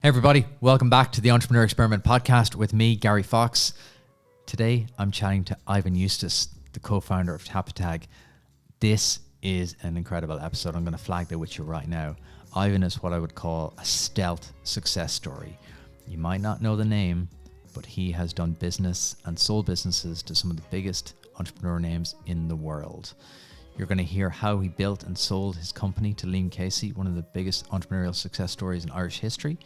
Hey everybody, welcome back to the Entrepreneur Experiment podcast with me, Gary Fox. Today, I'm chatting to Ivan Eustace, the co-founder of Tappy Tag. This is an incredible episode. I'm going to flag that with you right now. Ivan is what I would call a stealth success story. You might not know the name, but he has done business and sold businesses to some of the biggest entrepreneur names in the world. You're going to hear how he built and sold his company to Liam Casey, one of the biggest entrepreneurial success stories in Irish history.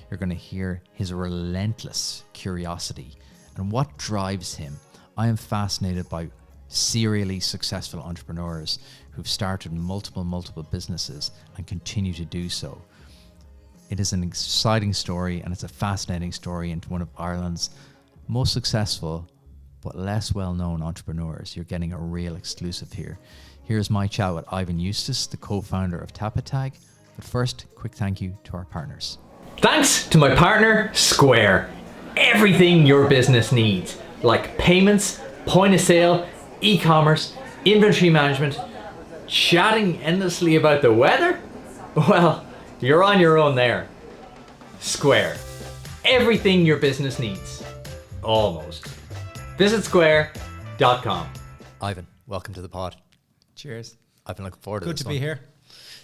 You're going to hear his relentless curiosity and what drives him. I am fascinated by serially successful entrepreneurs who've started multiple businesses and continue to do so. It is an exciting story, and it's a fascinating story into one of Ireland's most successful but less well-known entrepreneurs. You're getting a real exclusive here. Here's my chat with Ivan Eustace, the co-founder of Tappy Tag. But first, quick thank you to our partners. Thanks to my partner, Square. Everything your business needs, like payments, point of sale, e-commerce, inventory management, chatting endlessly about the weather? Well, you're on your own there. Square. Everything your business needs. Almost. Visit square.com. Ivan, welcome to the pod. Cheers. I've been looking forward to Good this to one. be here.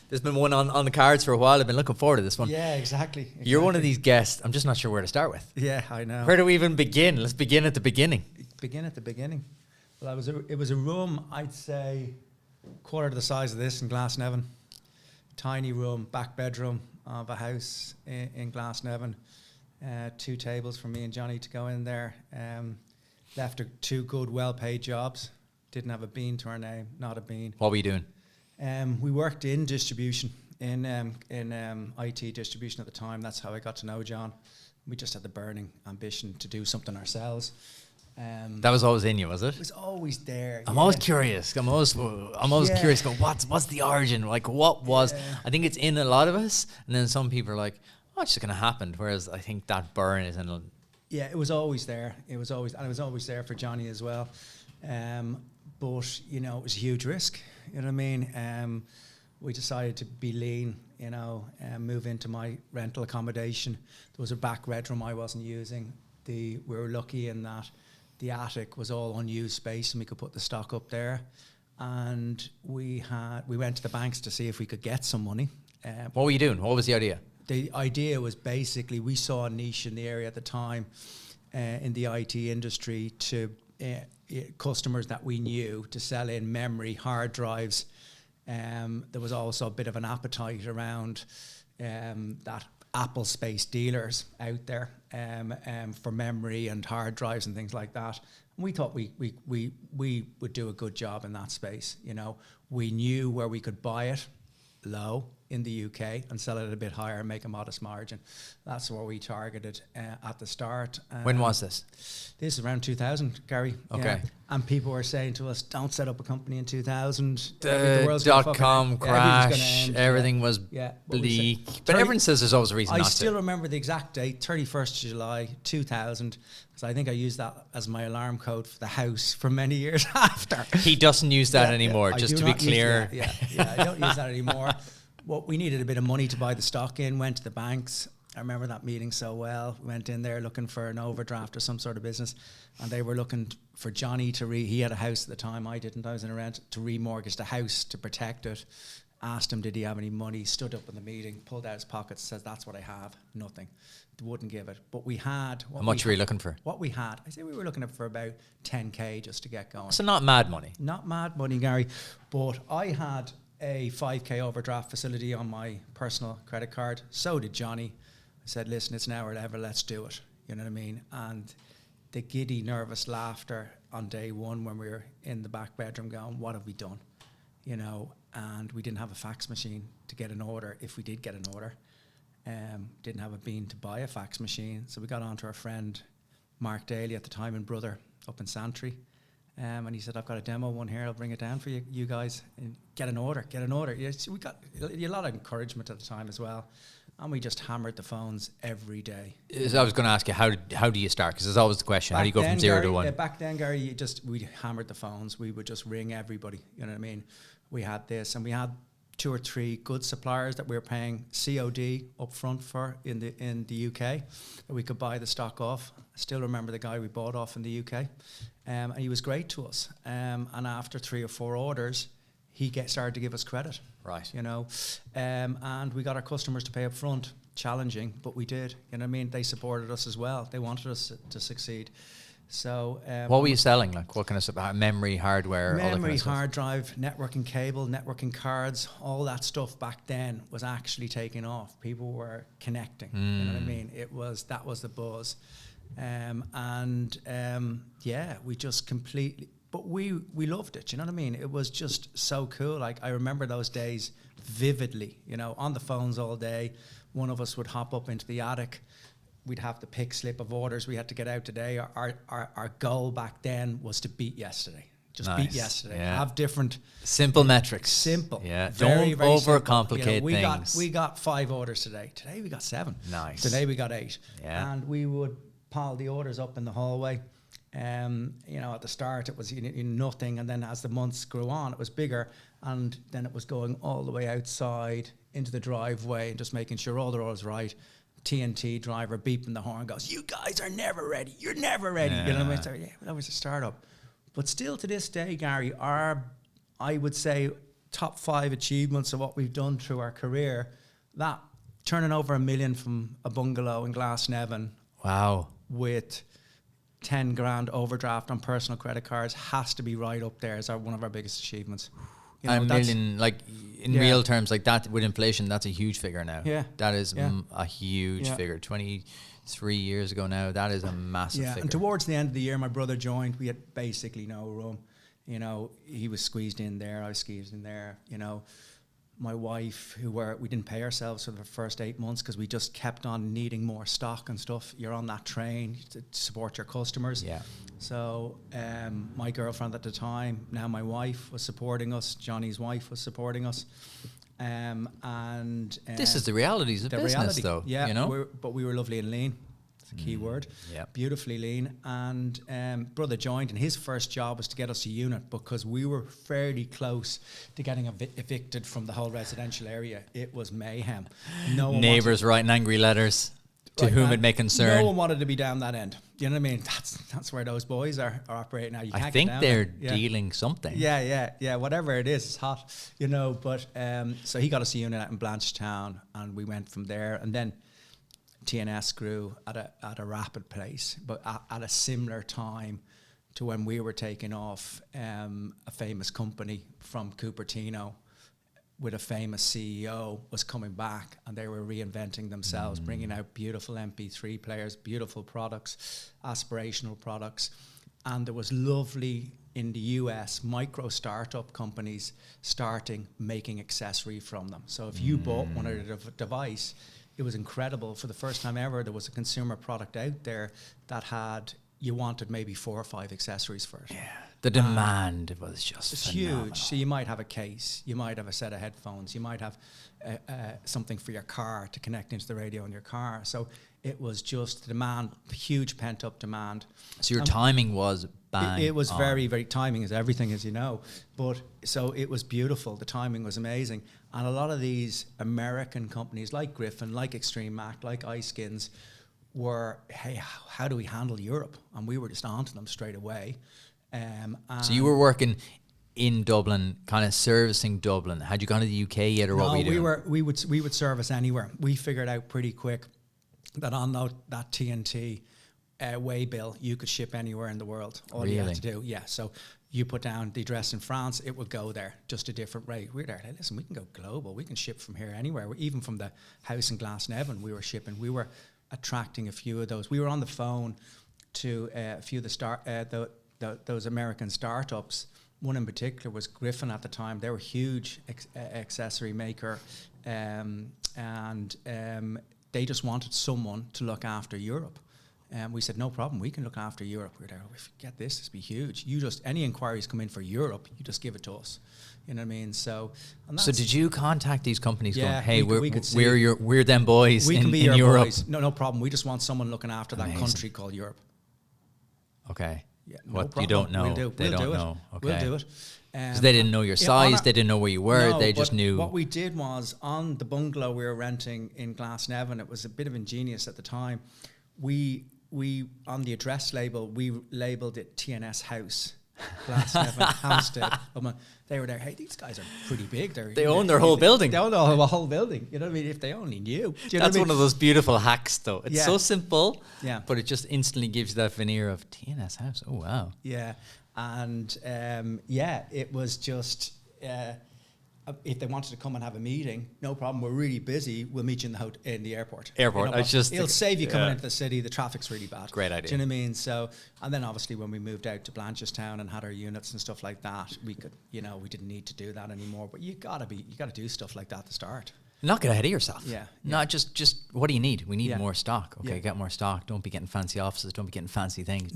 There's been one on the cards for a while. I've been looking forward to this one. Yeah, exactly. You're one of these guests. I'm just not sure where to start with. Yeah, I know. Where do we even begin? Let's begin at the beginning. Begin at the beginning. Well, it was a room, I'd say, quarter the size of this in Glasnevin. Tiny room, back bedroom of a house in Glasnevin. 2 tables for me and Johnny to go in there. Left 2 good, well-paid jobs. Didn't have a bean to our name, not a bean. What were you doing? We worked in distribution, in IT distribution at the time. That's how I got to know John. We just had the burning ambition to do something ourselves. That was always in you, was it? It was always there. I'm always curious. I'm always curious. Go, what's the origin? Like, what was? I think it's in a lot of us, and then some people are like, "Oh, it's just gonna happen." Whereas I think that burn is in. Yeah, it was always there. It was always there for Johnny as well. But you know, it was a huge risk. You know what I mean? We decided to be lean. You know, move into my rental accommodation. There was a back bedroom I wasn't using. We were lucky in that the attic was all unused space, and we could put the stock up there. And we went to the banks to see if we could get some money. What were you doing? What was the idea? The idea was basically we saw a niche in the area at the time in the IT industry to customers that we knew to sell in memory hard drives. There was also a bit of an appetite around that Apple space dealers out there for memory and hard drives and things like that. And we thought we would do a good job in that space. You know, we knew where we could buy it low in the UK and sell it a bit higher and make a modest margin. That's where we targeted at the start. When was this? This is around 2000, Gary. Okay. Yeah. And people were saying to us, don't set up a company in 2000. The dot-com crash, everything was bleak. But everyone says there's always a reason not to. I still remember the exact date, 31st of July, 2000, because I think I used that as my alarm code for the house for many years after. He doesn't use that anymore, just to be clear. I don't use that anymore. Well, we needed a bit of money to buy the stock in, went to the banks. I remember that meeting so well. We went in there looking for an overdraft or some sort of business, and they were looking for Johnny to he had a house at the time, I didn't, I was in a rent, to remortgage the house to protect it. Asked him, did he have any money? Stood up in the meeting, pulled out his pockets, says, that's what I have. Nothing. They wouldn't give it. But we had... How much were you looking for? What we had. I say we were looking at for about 10k just to get going. So not mad money. Not mad money, Gary. But I had a 5k overdraft facility on my personal credit card. So did Johnny. I said, listen, it's now or never, let's do it. You know what I mean? And the giddy, nervous laughter on day one when we were in the back bedroom going, what have we done? You know, and we didn't have a fax machine to get an order if we did get an order. Didn't have a bean to buy a fax machine. So we got on to our friend Mark Daly at the time and brother up in Santry. And he said, I've got a demo one here. I'll bring it down for you guys and get an order. Yeah, so we got a lot of encouragement at the time as well. And we just hammered the phones every day. I was going to ask you, how do you start? Because there's always the question, how do you go from 0 to 1? Back then, Gary, we hammered the phones. We would just ring everybody. You know what I mean? We had this, and we had 2 or 3 good suppliers that we were paying COD up front for in the UK that we could buy the stock off. I still remember the guy we bought off in the UK, and he was great to us. And after 3 or 4 orders, he started to give us credit. Right. You know, and we got our customers to pay up front. Challenging, but we did. You know what I mean? They supported us as well. They wanted us to succeed. So what were you selling? Like what kind of stuff? Memory, hardware, all that kind memory, of stuff? hard drive, networking cable, networking cards, all that stuff back then was actually taking off. People were connecting. You know what I mean? That was the buzz. Yeah, we just completely, but we loved it. You know what I mean? It was just so cool. Like I remember those days vividly, you know, on the phones all day. One of us would hop up into the attic. We'd have the pick slip of orders we had to get out today. Our goal back then was to beat yesterday. Just beat yesterday. Yeah. Have different Simple metrics. Simple. Yeah. Very, Don't very overcomplicate simple. things. We got 5 orders today. Today we got 7. Nice. Today we got 8. Yeah. And we would pile the orders up in the hallway. You know, at the start it was nothing, and then as the months grew on, it was bigger, and then it was going all the way outside into the driveway and just making sure all the orders right. TNT driver beeping the horn goes, "You guys are never ready. You're never ready." Yeah. You know what I mean? So yeah, that was a startup. But still to this day, Gary, I would say top 5 achievements of what we've done through our career, that turning over $1 million from a bungalow in Glasnevin. Wow. With 10 grand overdraft on personal credit cards has to be right up there as one of our biggest achievements. You know, $1 million, like in real terms, like that with inflation, that's a huge figure now. Yeah. That is a huge figure. 23 years ago now, that is a massive figure. And towards the end of the year, my brother joined. We had basically no room. You know, he was squeezed in there, I was squeezed in there. You know, my wife, we didn't pay ourselves for the first 8 months because we just kept on needing more stock and stuff. You're on that train to support your customers. Yeah. So my girlfriend at the time, now my wife, was supporting us. Johnny's wife was supporting us. This is the realities of business, though. Yeah, you know? But we were lovely and lean. That's a key word. Yeah. Beautifully lean. And brother joined, and his first job was to get us a unit because we were fairly close to getting evicted from the whole residential area. It was mayhem. No one Neighbours writing angry letters to whom it may concern. No one wanted to be down that end. You know what I mean? That's where those boys are operating now. You can't I think get down they're there. dealing something. Yeah. Whatever it is, it's hot. You know, but so he got us a unit out in Blanchetown, and we went from there. And then TNS grew at a rapid pace, but at a similar time to when we were taking off. A famous company from Cupertino with a famous CEO was coming back, and they were reinventing themselves, bringing out beautiful MP3 players, beautiful products, aspirational products. And there was lovely, in the US, micro startup companies starting making accessory from them. So if you bought one of the device, it was incredible. For the first time ever, there was a consumer product out there that you wanted maybe 4 or 5 accessories for it. Yeah. The demand was just phenomenal. Huge. So you might have a case, you might have a set of headphones, you might have something for your car to connect into the radio in your car. So it was just demand, huge pent up demand. So your timing was bang It was on. very, very, timing is everything, as you know. But so it was beautiful. The timing was amazing. And a lot of these American companies like Griffin, like Extreme Mac, like iSkins were, hey, how do we handle Europe? And we were just onto them straight away. So you were working in Dublin, kind of servicing Dublin. Had you gone to the UK yet, or what were you doing? we would service anywhere. We figured out pretty quick that on that TNT way bill, you could ship anywhere in the world. All you had to do, so you put down the address in France, it would go there, just a different rate. We're there, listen, we can go global. We can ship from here anywhere. Even from the house in Glasnevin, we were shipping. We were attracting a few of those. We were on the phone to a few of those American startups. One in particular was Griffin at the time. They were a huge accessory maker, and they just wanted someone to look after Europe. And we said, no problem, we can look after Europe. We're there, if you get this be huge. Any inquiries come in for Europe, you just give it to us. You know what I mean? So did you contact these companies going, hey, we we're them boys we in, can be in your Europe? Boys. No problem. We just want someone looking after that country called Europe. Okay. Yeah, What no you don't know, we'll do they we'll don't do it. know. Okay. We'll do it. Because they didn't know your size, they didn't know where you were, they just knew. What we did was, on the bungalow we were renting in Glasnevin, it was a bit of ingenious at the time, we on the address label, we labelled it TNS House. Glasnevin, Hampstead. They were there. Hey, these guys are pretty big. They own their whole building. They own the whole building. You know what I mean? If they only knew. That's one of those beautiful hacks, though. It's so simple, yeah, but it just instantly gives you that veneer of TNS House. Oh, wow. Yeah. And it was just, if they wanted to come and have a meeting, no problem. We're really busy. We'll meet you in the airport. Airport. It'll save you coming into the city. The traffic's really bad. Great idea. Do you know what I mean? So, and then obviously when we moved out to Blanchardstown and had our units and stuff like that, we could, we didn't need to do that anymore. But you gotta do stuff like that to start. Not get ahead of yourself. Yeah. Not just what do you need? We need more stock. Okay, Yeah. Get more stock. Don't be getting fancy offices. Don't be getting fancy things.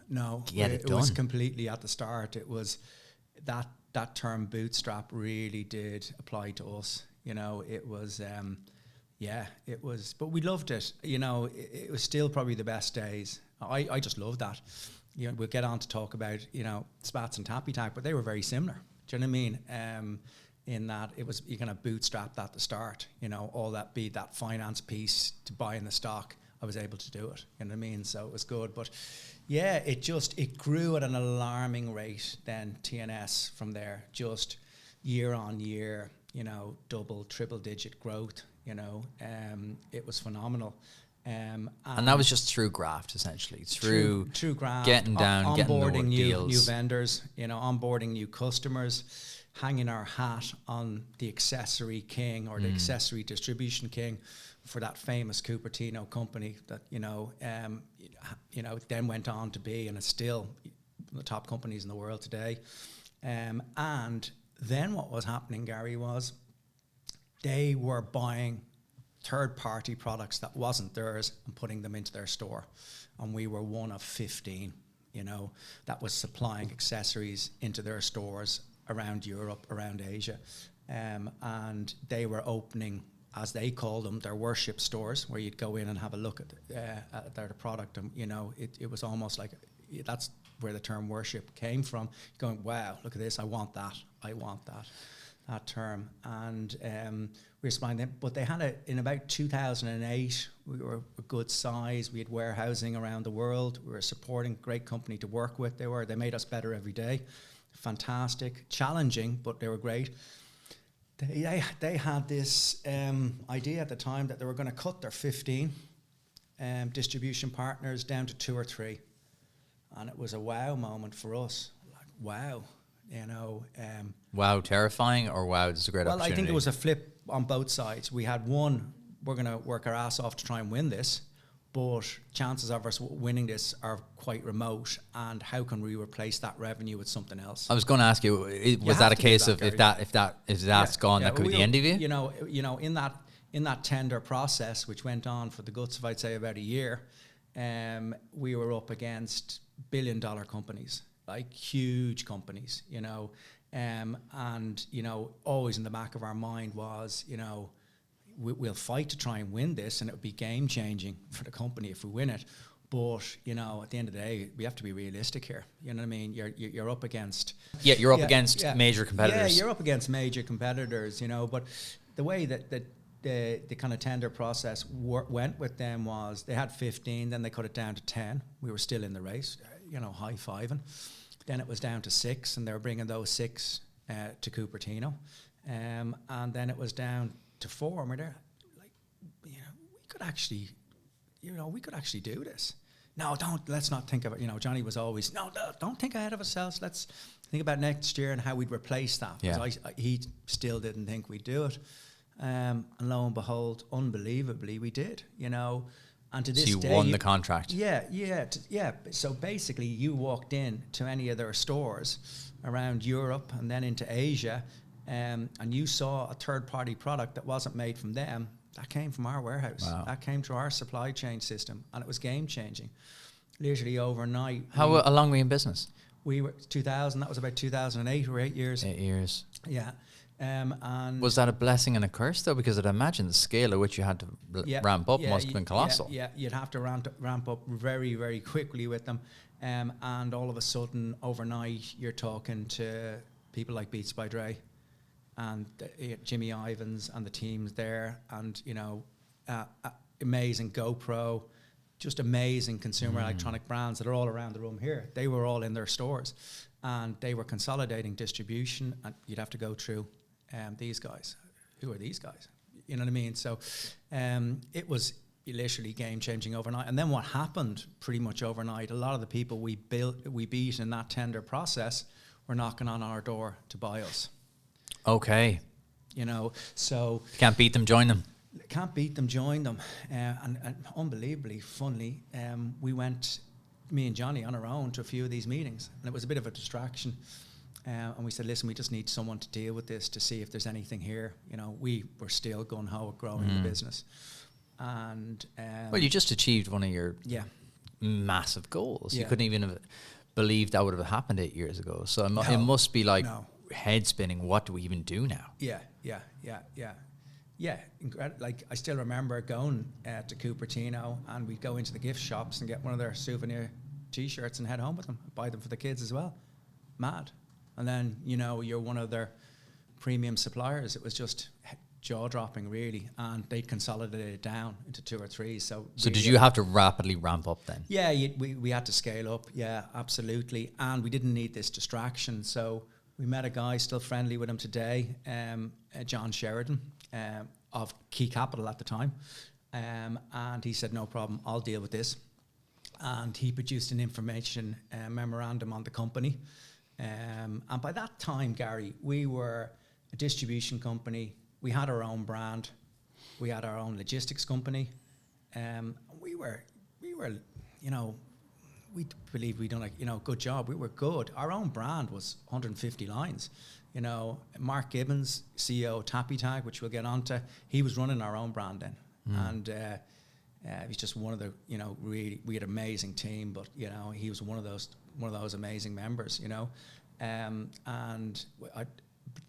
No. Get it done. It was completely at the start. It was that term bootstrap really did apply to us. It was, it was, but we loved it. It was still probably the best days. I just loved that. We'll get on to talk about, Spats and Tappy Tag, but they were very similar. Do you know what I mean? In that it was, you kind of bootstrap that to start, all that that finance piece to buying the stock, I was able to do it. You know what I mean? So it was good. But yeah, it grew at an alarming rate then, TNS, from there, just year on year, double, triple digit growth, it was phenomenal. And that was just through graft, essentially, through graft, getting down, onboarding getting new vendors, onboarding new customers, hanging our hat on the accessory king or the accessory distribution king for that famous Cupertino company that then went on to be, and is still one of the top companies in the world today. And then what was happening, Gary, was they were buying third-party products that wasn't theirs and putting them into their store, and we were one of 15 that was supplying accessories into their stores around Europe, around Asia, and they were opening, as they called them, their worship stores, where you'd go in and have a look at their product, and it was almost like, that's where the term worship came from. Going, wow, look at this, I want that term. And we were supplying them, but they had in about 2008, we were a good size. We had warehousing around the world. We were supporting, great company to work with. They made us better every day. Fantastic, challenging, but they were great. They had this idea at the time that they were going to cut their 15 distribution partners down to 2 or 3, and it was a wow moment for us. Like, wow, wow, terrifying, or wow, this is a great opportunity? Well, I think it was a flip on both sides. We had one, we're going to work our ass off to try and win this, but chances of us winning this are quite remote, and how can we replace that revenue with something else? I was going to ask you, was that a case of if that's gone, that could be the end of you? In that tender process, which went on for the guts of, I'd say, about a year, we were up against billion-dollar companies, like huge companies, and always in the back of our mind was, we'll fight to try and win this, and it would be game changing for the company if we win it. But at the end of the day, we have to be realistic here. You know what I mean? You're up against major competitors. Yeah, you're up against major competitors. But the way that the kind of tender process went with them was they had 15, then they cut it down to 10. We were still in the race, high fiving. Then it was down to 6, and they were bringing those 6 to Cupertino, and then it was down to 4, and we're there, like, we could actually do this. No, let's not think of it. Johnny was always, no, don't think ahead of ourselves. Let's think about next year and how we'd replace that. Yeah. He still didn't think we'd do it. And lo and behold, unbelievably, we did, And to this day, you won the contract. Yeah. So basically, you walked in to any of their stores around Europe and then into Asia, and you saw a third-party product that wasn't made from them. That came from our warehouse. Wow. That came through our supply chain system, and it was game-changing. Literally overnight. How long were you in business? We were 2000. That was about 2008 or 8 years. 8 years. Yeah. And was that a blessing and a curse, though? Because I'd imagine the scale at which you had to ramp up must have been colossal. Yeah, you'd have to ramp up very, very quickly with them. And all of a sudden, overnight, you're talking to people like Beats by Dre and Jimmy Ivins and the teams there, and amazing GoPro, just amazing consumer electronic brands that are all around the room here. They were all in their stores, and they were consolidating distribution, and you'd have to go through these guys. Who are these guys? You know what I mean? So it was literally game changing overnight. And then what happened pretty much overnight, a lot of the people we beat in that tender process were knocking on our door to buy us. Okay. So Can't beat them, join them. Can't beat them, join them. And unbelievably, funnily, we went, me and Johnny, on our own to a few of these meetings. And it was a bit of a distraction. And we said, listen, we just need someone to deal with this, to see if there's anything here. We were still gung-ho at growing the business. And well, you just achieved one of your massive goals. You couldn't even have believed that would have happened 8 years ago. So it must be like head spinning. What do we even do now? Yeah. Like, I still remember going to Cupertino, and we'd go into the gift shops and get one of their souvenir T-shirts and head home with them, buy them for the kids as well. Mad. And then, you're one of their premium suppliers. It was just jaw-dropping, really. And they consolidated it down into 2 or 3. So did you have to rapidly ramp up then? Yeah, we had to scale up. Yeah, absolutely. And we didn't need this distraction. So we met a guy, still friendly with him today, John Sheridan, of Key Capital at the time. And he said, no problem, I'll deal with this. And he produced an information memorandum on the company. And by that time, Gary, we were a distribution company. We had our own brand. We had our own logistics company. We were, we believed we'd done a good job. We were good. Our own brand was 150 lines. Mark Gibbons, CEO of Tappy Tag, which we'll get onto, he was running our own brand then. And he was just one of the, really, we had an amazing team, but, he was one of those amazing members, and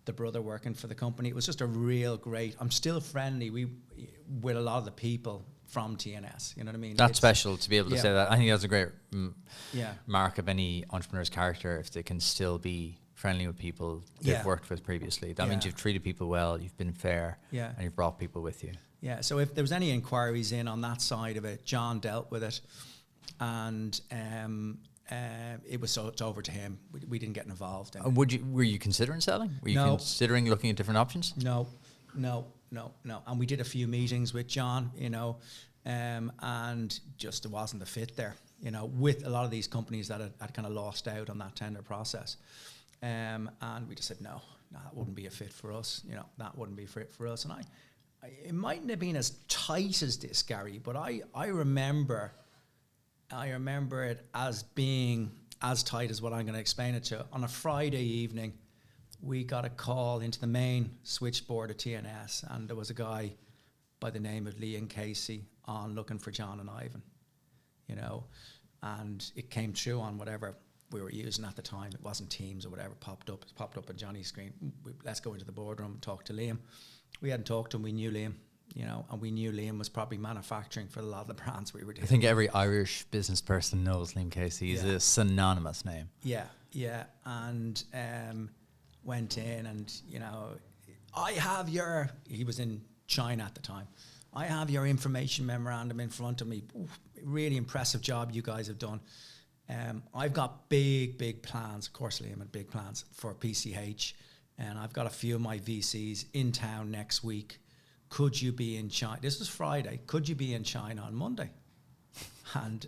the brother working for the company. It was just a real great, I'm still friendly with a lot of the people from TNS, you know what I mean? That's special to be able to say that. I think that's a great mark of any entrepreneur's character, if they can still be friendly with people they've worked with previously. That means you've treated people well, you've been fair, and you've brought people with you. Yeah, so if there was any inquiries in on that side of it, John dealt with it, and it's over to him. We didn't get involved. Were you considering selling? Were you considering looking at different options? No. And we did a few meetings with John, and just it wasn't the fit there, with a lot of these companies that had kind of lost out on that tender process. And we just said, no, that wouldn't be a fit for us. That wouldn't be fit for us. And it mightn't have been as tight as this, Gary, but I remember it as being as tight as what I'm going to explain it to. On a Friday evening, we got a call into the main switchboard of TNS, and there was a guy by the name of Liam Casey on looking for John and Ivan, and it came through on whatever we were using at the time. It wasn't Teams or whatever. It popped up on Johnny's screen. Let's go into the boardroom and talk to Liam. We hadn't talked to him. We knew Liam, and we knew Liam was probably manufacturing for a lot of the brands we were doing. I think every Irish business person knows Liam Casey. He's a synonymous name. Yeah. And went in, and I have he was in China at the time. I have your information memorandum in front of me. Oof, really impressive job you guys have done. I've got big plans. Of course, Liam had big plans for PCH, and I've got a few of my VCs in town next week. Could you be in China? This was Friday. Could you be in China on Monday? And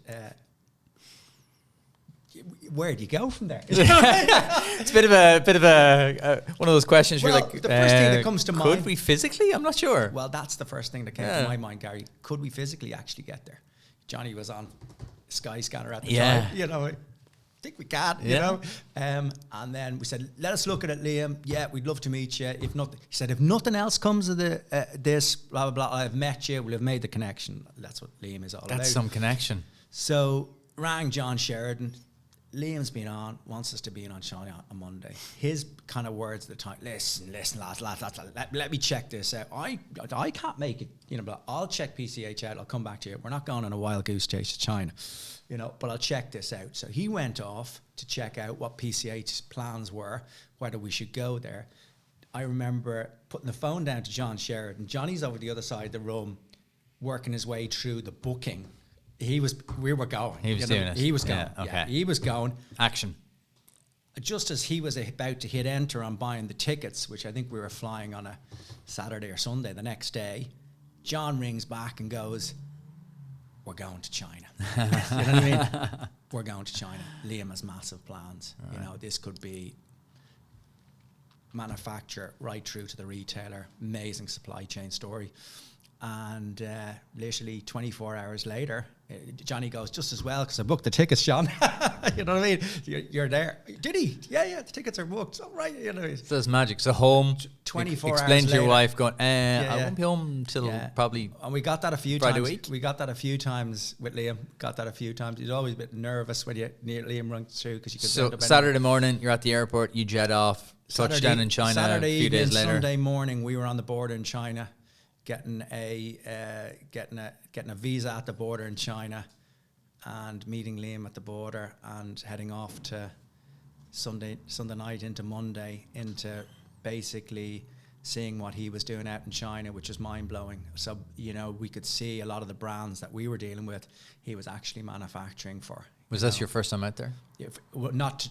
where do you go from there? It's a bit of a one of those questions. Well, you're like, the first thing that comes to mind. Could we physically? I'm not sure. Well, that's the first thing that came to my mind, Gary. Could we physically actually get there? Johnny was on Skyscanner at the time. I think we can. And then we said, let us look at it, Liam. Yeah, we'd love to meet you. If not, he said, if nothing else comes of this, blah blah blah, I've met you. We'll have made the connection. That's what Liam is all about. That's some connection. So rang John Sheridan. Liam's been on, wants us to be in on China on Monday. His kind of words at the time, listen, lads, let me check this out. I can't make it, but I'll check PCH out. I'll come back to you. We're not going on a wild goose chase to China, but I'll check this out. So he went off to check out what PCH's plans were, whether we should go there. I remember putting the phone down to John Sheridan. Johnny's over the other side of the room, working his way through the booking. We were going. He was doing it. He was going. Yeah, okay. Yeah, he was going. Action. Just as he was about to hit enter on buying the tickets, which I think we were flying on a Saturday or Sunday the next day, John rings back and goes, we're going to China. You know what I mean? We're going to China. Liam has massive plans. Right. This could be manufacturer right through to the retailer. Amazing supply chain story. And literally 24 hours later, Johnny goes, just as well, because I booked the tickets, John. You know what I mean? You're there. Did he? Yeah, the tickets are booked. All right. So it's magic. So home, 24 hours explain to your later. Wife, going, I won't be home till probably And we got that a few Friday times. week. We got that a few times with Liam. Got that a few times. He's always a bit nervous when Liam runs through, because you could So Saturday morning, you're at the airport, you jet off, touchdown in China Saturday a few evening, days later. Sunday morning, we were on the border in China, getting a visa at the border in China, and meeting Liam at the border, and heading off to Sunday night into Monday, into basically seeing what he was doing out in China, which was mind blowing. So we could see a lot of the brands that we were dealing with, he was actually manufacturing for. Was this your first time out there? Not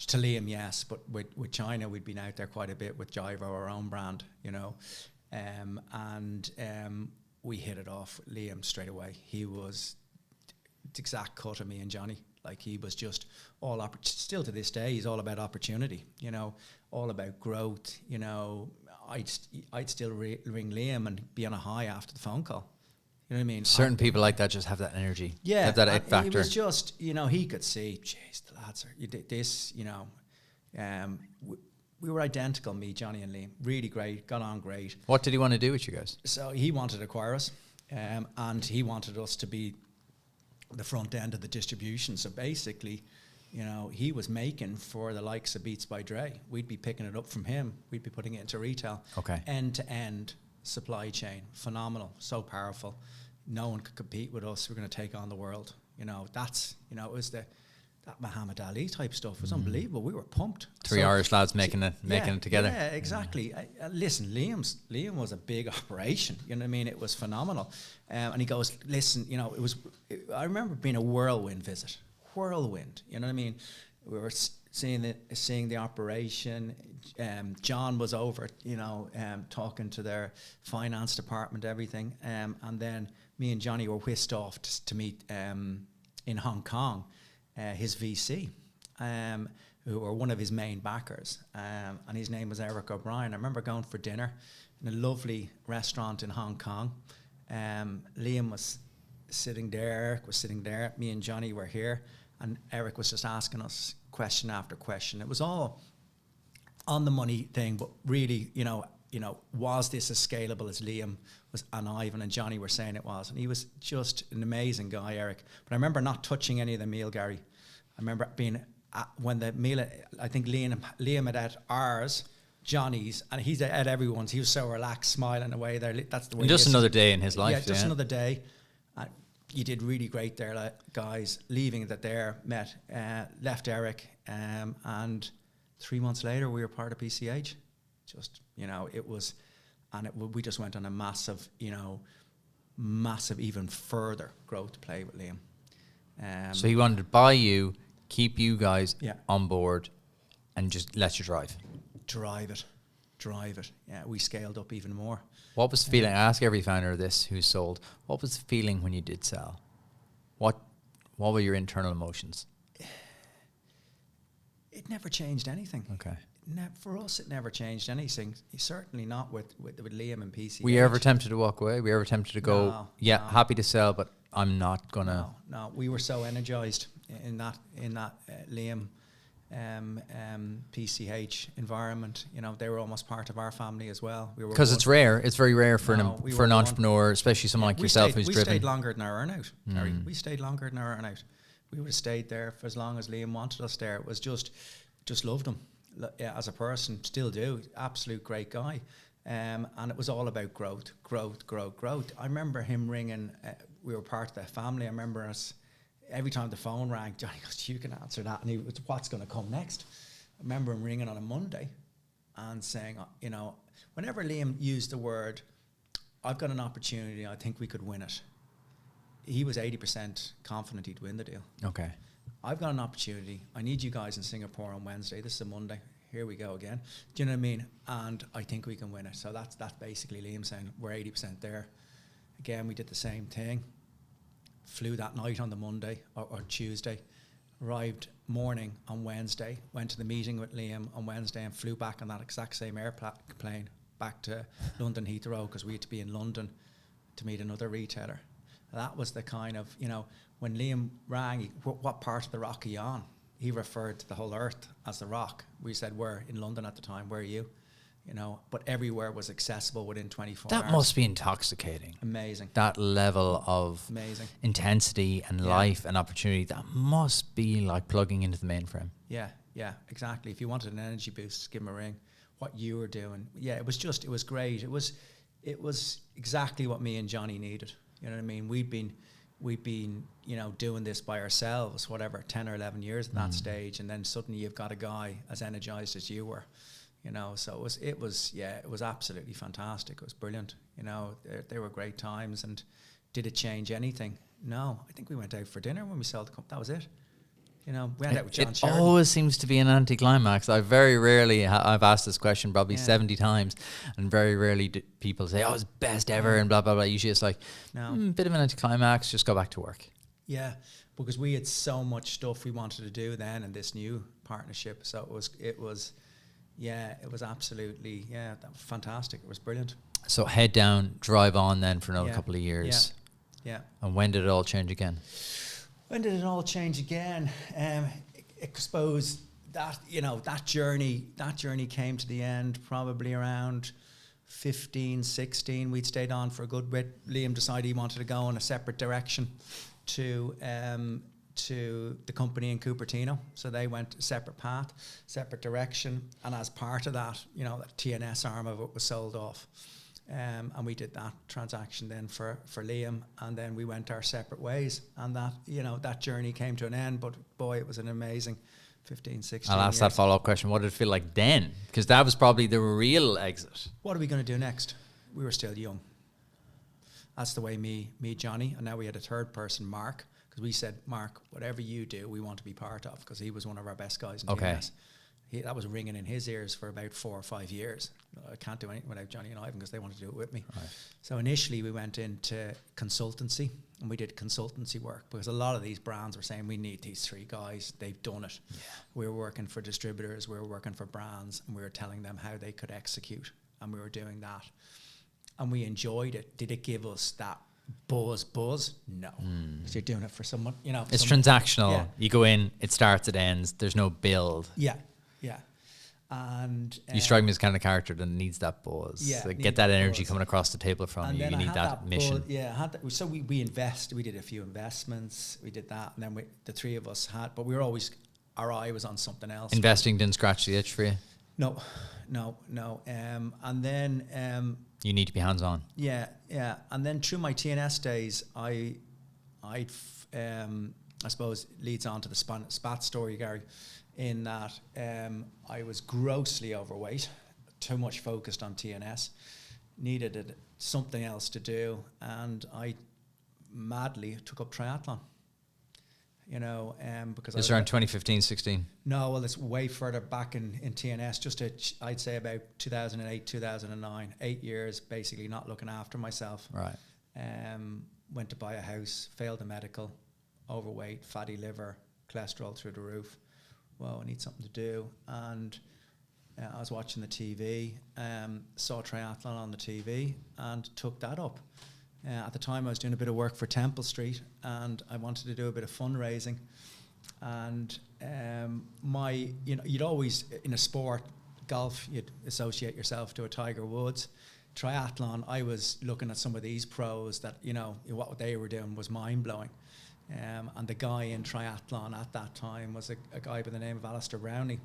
to Liam, yes, but with China, we'd been out there quite a bit with Jivo, our own brand, we hit it off with Liam straight away. He was the exact cut of me and Johnny. Like, he was just all still to this day, he's all about opportunity, all about growth. I'd still ring Liam and be on a high after the phone call. You know what I mean? Certain people like that just have that energy. Yeah. Have that it factor. It was just, he could see, jeez, the lads are, you did this, we were identical, me, Johnny and Liam. Really great, got on great. What did he want to do with you guys? So he wanted to acquire us, and he wanted us to be the front end of the distribution. So basically, he was making for the likes of Beats by Dre. We'd be picking it up from him. We'd be putting it into retail. Okay. End-to-end supply chain. Phenomenal. So powerful. No one could compete with us. We're going to take on the world. It was that Muhammad Ali type stuff. It was unbelievable. We were pumped. Three Irish lads making it together. Yeah, exactly. Listen, Liam was a big operation. You know what I mean? It was phenomenal. And he goes, listen, I remember being a whirlwind visit. Whirlwind. You know what I mean? We were seeing the operation. John was over, talking to their finance department, everything. And then me and Johnny were whisked off to meet in Hong Kong. His VC, who were one of his main backers, and his name was Eric O'Brien. I remember going for dinner in a lovely restaurant in Hong Kong. Liam was sitting there, Eric was sitting there, me and Johnny were here, and Eric was just asking us question after question. It was all on the money thing, but really, was this as scalable as Liam was and Ivan and Johnny were saying it was? And he was just an amazing guy, Eric. But I remember not touching any of the meal, Gary. I remember being when the meal, I think Liam had at ours, Johnny's, and he's at everyone's. He was so relaxed, smiling away there. That's the way. And just another day in his life. Yeah, just another day. You did really great there, guys. Leaving that there, left Eric, and 3 months later we were part of PCH. Just, it was, and we just went on a massive, even further growth play with Liam. So he wanted to buy you, keep you guys on board, and just let you drive. Drive it. Yeah, we scaled up even more. What was the feeling? I ask every founder of this who's sold. What was the feeling when you did sell? What were your internal emotions? It never changed anything. Okay. For us, it never changed anything. Certainly not with Liam and PC. Were you ever tempted to walk away? Were you ever tempted to go, no. happy to sell, but I'm not going to... No, we were so energized in that Liam PCH environment. They were almost part of our family as well. Because it's rare. It's very rare for an entrepreneur, especially someone like yourself who's driven. We stayed longer than our earnout. We stayed longer than our earnout. we would have stayed there for as long as Liam wanted us there. It was just loved him as a person, still do. Absolute great guy. And it was all about growth. I remember him ringing. We were part of the family. I remember us, every time the phone rang, Johnny goes, you can answer that. And he was, what's going to come next? I remember him ringing on a Monday and saying, you know, whenever Liam used the word, I've got an opportunity, I think we could win it, he was 80% confident he'd win the deal. Okay. I've got an opportunity. I need you guys in Singapore on Wednesday. This is a Monday. Here we go again. Do you know what I mean? And I think we can win it. So that's basically Liam saying we're 80% there. Again, we did the same thing. Flew that night on the Monday or Tuesday. Arrived morning on Wednesday. Went to the meeting with Liam on Wednesday and flew back on that exact same airplane back to London Heathrow because we had to be in London to meet another retailer. That was the kind of, you know, when Liam rang, what part of the rock are you on? He referred to the whole earth as the rock. We said, we're in London at the time, where are you? You know, but everywhere was accessible within 24 hours. That must be intoxicating. Amazing. That level of amazing intensity and life and opportunity, that must be like plugging into the mainframe. Yeah, exactly. If you wanted an energy boost, give him a ring. What you were doing. Yeah, it was great. It was exactly what me and Johnny needed. You know what I mean? We'd been, you know, doing this by ourselves, whatever, 10 or 11 years at that stage, and then suddenly you've got a guy as energized as you were, you know. So it was absolutely fantastic. It was brilliant. You know, they were great times. And did it change anything? No. I think we went out for dinner when we sold the company. That was it. You know, we went out with John Sheridan. It always seems to be an anticlimax. I very rarely, I've asked this question probably 70 times, and very rarely do people say, oh, it's best ever, and blah, blah, blah. Usually it's like, bit of an anticlimax, just go back to work. Yeah, because we had so much stuff we wanted to do then in this new partnership. So it was absolutely, that was fantastic. It was brilliant. So head down, drive on then for another couple of years. Yeah. And when did it all change again? When did it all change again? I suppose that, you know, that journey came to the end probably around 15, 16. We'd stayed on for a good bit. Liam decided he wanted to go in a separate direction to the company in Cupertino. So they went a separate path, separate direction. And as part of that, you know, the TNS arm of it was sold off. And we did that transaction then for Liam, and then we went our separate ways, and that, you know, that journey came to an end. But boy, it was an amazing 15, 16 I'll ask years. that follow-up question. What did it feel like then? Because that was probably the real exit. What are we going to do next? We were still young. That's the way me, Johnny, and now we had a third person, Mark, because we said, Mark, whatever you do, we want to be part of, because he was one of our best guys in TNS. That was ringing in his ears for about 4 or 5 years. I can't do anything without Johnny and Ivan because they wanted to do it with me. Right. So initially we went into consultancy, and we did consultancy work because a lot of these brands were saying, we need these 3 guys. They've done it. Yeah. We were working for distributors, we were working for brands, and we were telling them how they could execute, and we were doing that. And we enjoyed it. Did it give us that buzz? No. Because you're doing it for someone, you know. It's transactional. Yeah. You go in, it starts, it ends. There's no build. Yeah. And you strike me as kind of character that needs that buzz. Yeah, like get that energy coming across the table from you. You need that mission. So we invested. We did a few investments. We did that, and then the 3 of us had. But we were always, our eye was on something else. Investing didn't scratch the itch for you. No. And then you need to be hands on. Yeah. And then through my TNS days, I suppose leads on to the Spatz story, Gary. In that I was grossly overweight, too much focused on TNS, needed something else to do, and I madly took up triathlon. You know, because it's around 2015, 16. No, well, it's way further back in TNS. I'd say about 2008, 2009, 8 years basically not looking after myself. Right. Went to buy a house, failed the medical, overweight, fatty liver, cholesterol through the roof. Well, I need something to do, and I was watching the TV, saw triathlon on the TV, and took that up. At the time, I was doing a bit of work for Temple Street, and I wanted to do a bit of fundraising. And you'd always, in a sport, golf, you'd associate yourself to a Tiger Woods. Triathlon, I was looking at some of these pros that, you know, what they were doing was mind blowing. And the guy in triathlon at that time was a guy by the name of Alistair Brownlee.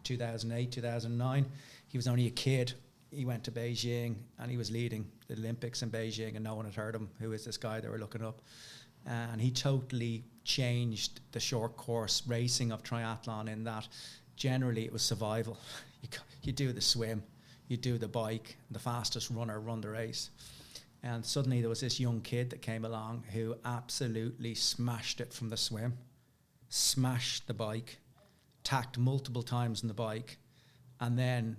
2008, 2009. He was only a kid. He went to Beijing and he was leading the Olympics in Beijing, and no one had heard him. Who is this guy they were looking up? And he totally changed the short course racing of triathlon in that generally it was survival. You do the swim, you do the bike, the fastest runner run the race. And suddenly there was this young kid that came along who absolutely smashed it from the swim, smashed the bike, tacked multiple times on the bike, and then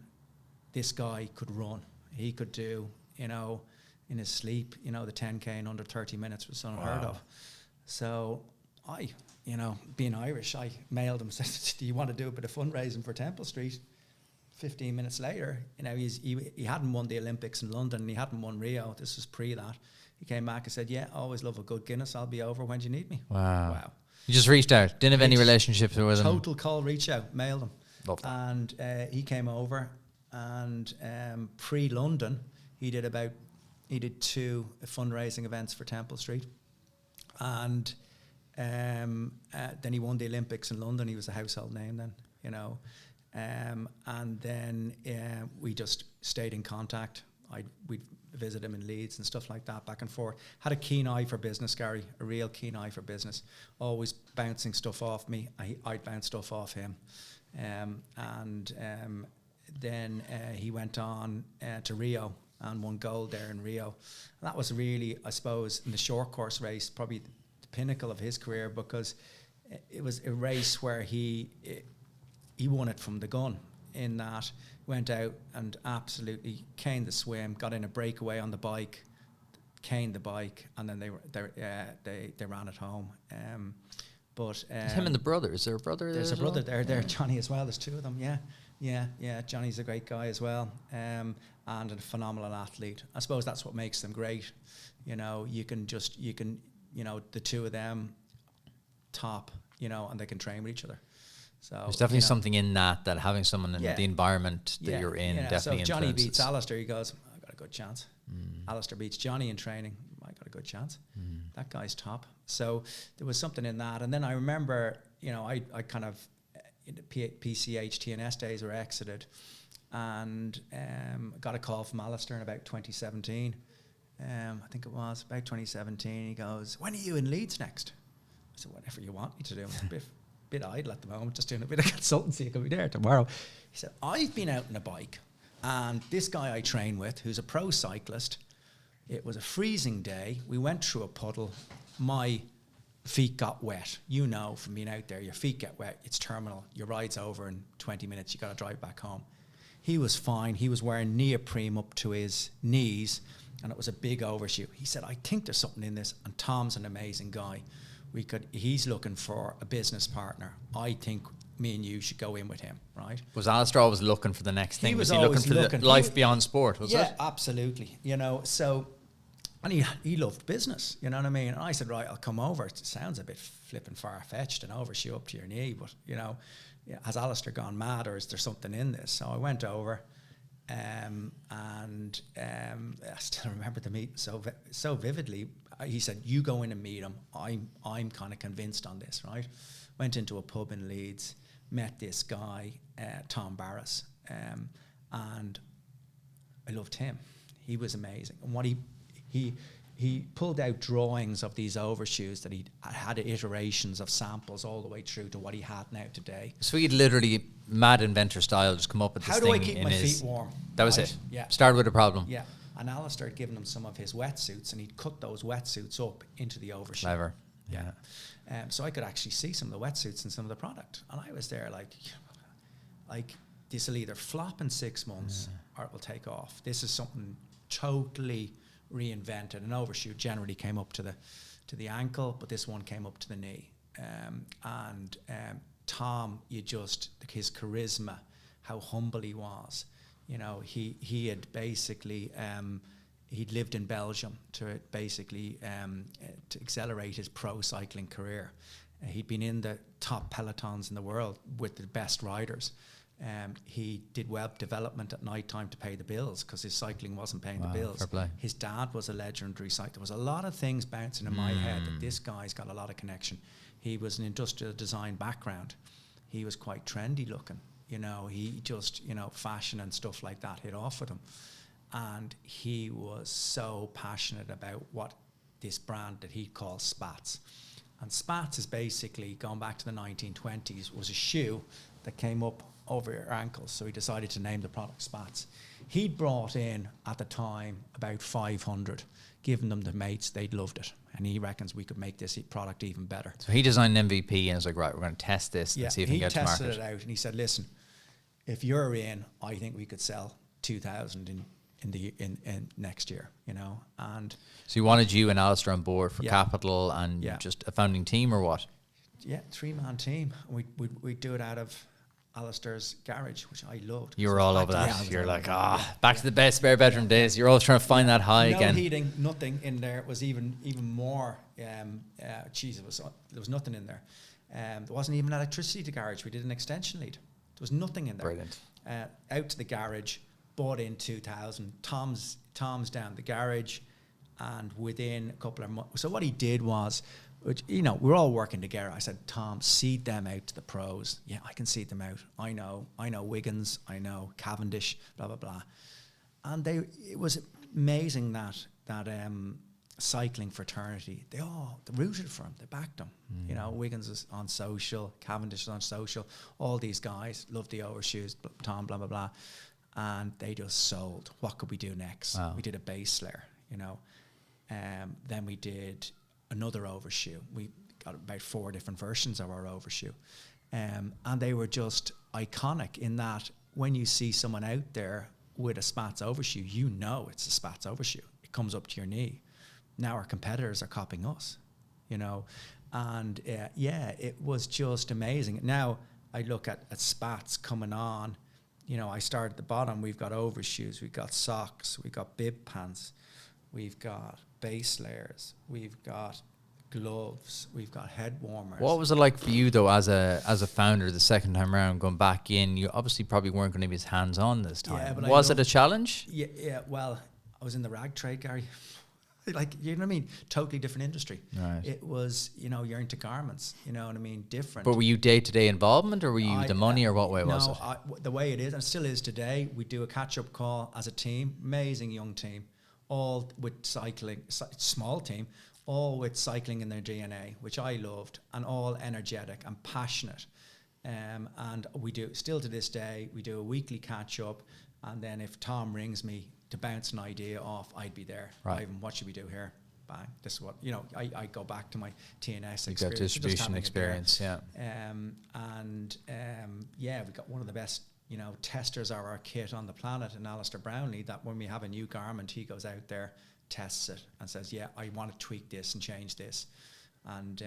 this guy could run. He could do, in his sleep, the 10K in under 30 minutes was unheard of. So I, being Irish, I mailed him, said, do you want to do a bit of fundraising for Temple Street? 15 minutes later, he hadn't won the Olympics in London, and he hadn't won Rio. This was pre that. He came back and said, yeah, always love a good Guinness. I'll be over when do you need me. Wow. You just reached out, didn't have any relationships with him? Total call, reach out, mailed him. Love that. And he came over, and pre-London, he did 2 fundraising events for Temple Street. And then he won the Olympics in London. He was a household name then, and then we just stayed in contact. We'd visit him in Leeds and stuff like that, back and forth. Had a keen eye for business, Gary, a real keen eye for business. Always bouncing stuff off me. I'd bounce stuff off him. Then he went on to Rio and won gold there in Rio. And that was really, I suppose, in the short course race, probably the pinnacle of his career, because it was a race where he won it from the gun, in that went out and absolutely caned the swim, got in a breakaway on the bike, caned the bike, and then they ran it home. Him and the brother. Is there a brother there? There's a brother there, Johnny as well. There's 2 of them. Yeah. Johnny's a great guy as well, and a phenomenal athlete. I suppose that's what makes them great. You can the 2 of them top, and they can train with each other. So there's definitely something in that having someone in the environment that you're in definitely so if Johnny influences. beats Alistair, he goes, I got a good chance. Alistair beats Johnny in training, I got a good chance. That guy's top. So there was something in that. And then I remember, I kind of, in the PCH TNS days were exited, and got a call from Alistair in about 2017. I think it was about 2017. He goes, when are you in Leeds next? I said, whatever you want me to do. It's a bit idle at the moment, just doing a bit of consultancy. I could be there tomorrow. He said, I've been out on a bike, and this guy I train with, who's a pro cyclist, it was a freezing day. We went through a puddle. My feet got wet. From being out there, your feet get wet. It's terminal. Your ride's over in 20 minutes. You got to drive back home. He was fine. He was wearing neoprene up to his knees, and it was a big overshoe. He said, I think there's something in this, and Tom's an amazing guy. He's looking for a business partner. I think me and you should go in with him, right? Was Alistair always looking for the next thing? Was he looking for the life beyond sport, was it? Yeah, absolutely. So, and he loved business, you know what I mean? And I said, right, I'll come over. It sounds a bit flipping far-fetched, an overshoe up to your knee, but, has Alistair gone mad, or is there something in this? So I went over, and I still remember the meeting so vividly. He said, you go in and meet him. I'm kind of convinced on this, right? Went into a pub in Leeds, met this guy, Tom Barras, and I loved him. He was amazing. And what he pulled out drawings of these overshoes that he had iterations of samples all the way through to what he had now today. So he'd literally, mad inventor style, just come up with this thing. How do I keep my feet warm? That was it. Yeah. Started with a problem. Yeah. And Alistair had given him some of his wetsuits, and he'd cut those wetsuits up into the overshoe. Clever. Yeah. So I could actually see some of the wetsuits and some of the product. And I was there like this will either flop in 6 months or it will take off. This is something totally reinvented. An overshoe generally came up to the ankle, but this one came up to the knee. Tom, his charisma, how humble he was. He had basically he'd lived in Belgium to basically to accelerate his pro cycling career. He'd been in the top pelotons in the world with the best riders, He did web development at night time to pay the bills because his cycling wasn't paying the bills. Fair play. His dad was a legendary cyclist. There was a lot of things bouncing in my head that this guy's got a lot of connection. He was an industrial design background. He was quite trendy looking. He just, fashion and stuff like that hit off with him. And he was so passionate about what this brand that he calls Spats. And Spats is basically, going back to the 1920s, was a shoe that came up over your ankles. So he decided to name the product Spats. He'd brought in, at the time, about 500, given them to mates. They'd loved it. And he reckons we could make this product even better. So he designed an MVP and was like, right, we're going to test this and see if we can get to market. He tested it out and he said, listen, if you're in, I think we could sell 2,000 in next year, And so he wanted you and Alistair on board for Yeah. capital and Yeah. just a founding team or what? yeah, 3-man team. We'd do it out of Alistair's garage, which I loved. You were all over Yeah, I that. was You're all like, over it. back to the best spare bedroom days. You're always trying to find that high No again. heating, nothing in there. It was even more. There was nothing in there. There wasn't even electricity to the garage. We did an extension lead. There was nothing in there. Brilliant. Out to the garage, bought in 2000. Tom's down the garage, and within a couple of months. So what he did was, we're all working together. I said, Tom, seed them out to the pros. Yeah, I can seed them out. I know Wiggins, I know Cavendish, blah blah blah. And it was amazing that cycling fraternity, they rooted for him, they backed him. Wiggins is on social, Cavendish is on social, all these guys loved the overshoes, Tom, blah blah blah, and they just sold. What could we do next? Wow. We did a base layer, then we did another overshoe. We got about 4 different versions of our overshoe, and they were just iconic in that when you see someone out there with a Spats overshoe, it's a Spats overshoe. It comes up to your knee. Now our competitors are copying us, and it was just amazing. Now I look at Spats coming on, I start at the bottom. We've got overshoes, we've got socks, we've got bib pants, we've got base layers, we've got gloves, we've got head warmers. What was it like for you though, as a founder, the second time around, going back in? You obviously probably weren't going to be as hands-on this time. Yeah, but was it a challenge? Yeah. Well, I was in the rag trade, Gary. Like, you know what I mean? Totally different industry. Right. It was, you're into garments, you know what I mean? Different. But were you day-to-day involvement, or were you the money, or what way was it? The way it is, and it still is today, we do a catch-up call as a team, amazing young team, all with cycling, small team, all with cycling in their DNA, which I loved, and all energetic and passionate. And we do, still to this day, we do a weekly catch-up, and then if Tom rings me to bounce an idea off, I'd be there. Right. Ivan, what should we do here? Bang. This is what, I go back to my TNS You experience. got distribution experience, yeah. We got one of the best, testers of our kit on the planet in Alistair Brownlee, that when we have a new garment, he goes out there, tests it, and says, yeah, I want to tweak this and change this. And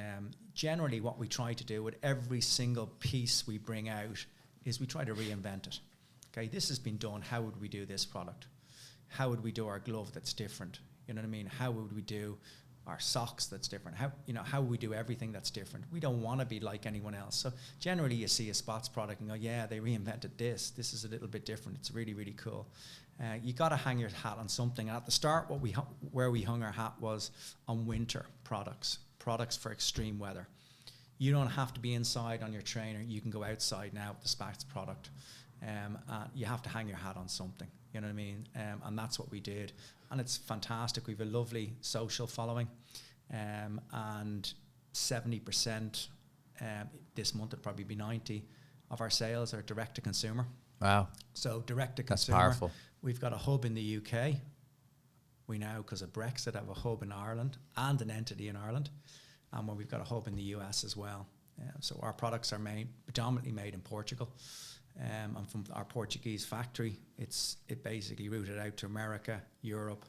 generally what we try to do with every single piece we bring out is we try to reinvent it. Okay, this has been done. How would we do this product? How would we do our glove that's different? You know what I mean? How would we do our socks that's different? How would we do everything that's different? We don't want to be like anyone else. So generally you see a Spats product and go, yeah, they reinvented this. This is a little bit different. It's really, really cool. You got to hang your hat on something. And at the start, where we hung our hat was on winter products for extreme weather. You don't have to be inside on your trainer. You can go outside now with the Spats product. You have to hang your hat on something. You know what I mean? And that's what we did. And it's fantastic. We have a lovely social following. And 70%, this month it'll probably be 90%, of our sales are direct to consumer. Wow. So direct to consumer. That's powerful. We've got a hub in the UK. We now, because of Brexit, have a hub in Ireland and an entity in Ireland. And we've got a hub in the US as well. So our products are predominantly made in Portugal. And from our Portuguese factory, it basically routed out to America, Europe,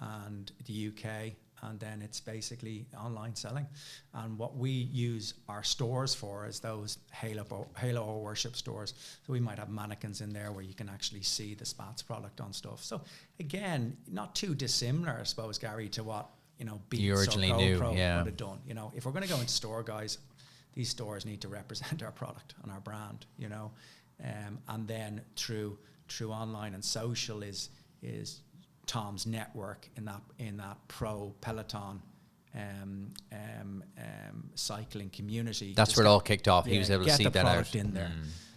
and the UK, and then it's basically online selling. And what we use our stores for is those Halo or worship stores. So we might have mannequins in there where you can actually see the Spats product on stuff. So again, not too dissimilar, I suppose, Gary, to what Beats you originally or knew, GoPro yeah. would have done. If we're going to go into store, guys, these stores need to represent our product and our brand. And then through online and social is Tom's network in that pro peloton cycling community. That's where it all kicked off. He was able to get see the that product out. in there.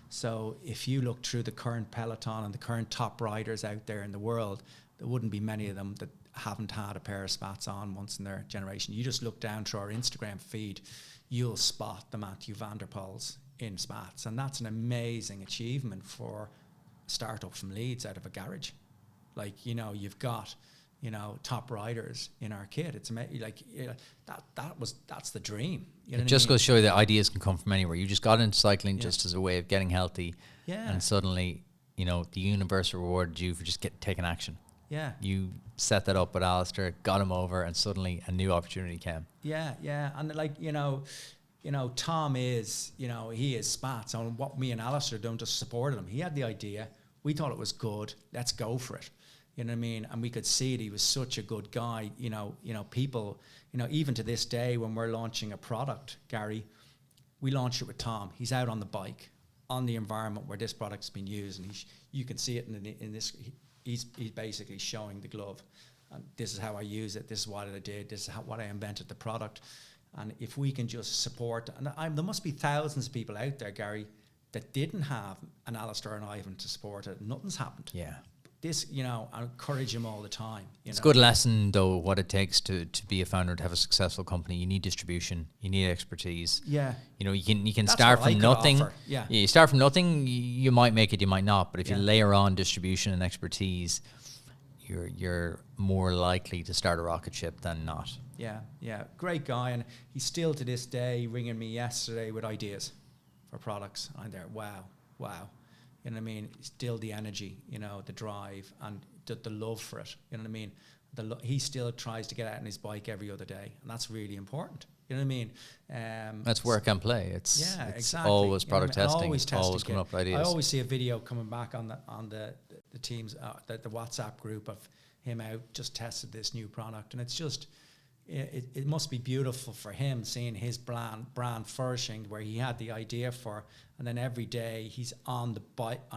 So if you look through the current peloton and the current top riders out there in the world, there wouldn't be many of them that haven't had a pair of Spats on once in their generation. You just look down through our Instagram feed, you'll spot the Matthew van der Poels in Spats, and that's an amazing achievement for a startup from Leeds out of a garage. Like, you know, you've got, you know, top riders in our kit. It's amazing. Like, you know, that's the dream. You know It just goes to show you that ideas can come from anywhere. You just got into cycling just as a way of getting healthy, and suddenly, you know, the universe rewarded you for just taking action. Yeah. You set that up with Alistair, got him over, and suddenly a new opportunity came. Yeah. And like, you know, Tom is, you know, he is Spats. And what me and Alistair done just supported him. He had the idea. We thought it was good. Let's go for it. You know what I mean? And we could see it. He was such a good guy. You know, people, you know, even to this day when we're launching a product, Gary, we launch it with Tom. He's out on the bike, on the environment where this product's been used. And you can see it in this. He's basically showing the glove. And this is how I use it. This is what I did. This is what I invented the product. And if we can just support, and there must be thousands of people out there, Gary, that didn't have an Alistair and Ivan to support it. Nothing's happened. Yeah. This, you know, I encourage him all the time. It's a good lesson, though, what it takes to be a founder, to have a successful company. You need distribution. You need expertise. Yeah. You know, you can That's start what I from could nothing. offer. Yeah. You start from nothing. You might make it. You might not. But if you layer on distribution and expertise, you're more likely to start a rocket ship than not. Yeah. Great guy, and he's still to this day ringing me yesterday with ideas for products. I'm there. Wow. You know what I mean? Still the energy, you know, the drive and the love for it. You know what I mean? He still tries to get out on his bike every other day, and that's really important. You know what I mean? That's work and play. It's exactly. always product testing. Always coming up with ideas. I always see a video coming back on the team's the WhatsApp group of him out just tested this new product, and it's just it must be beautiful for him seeing his brand flourishing where he had the idea for, and then every day he's on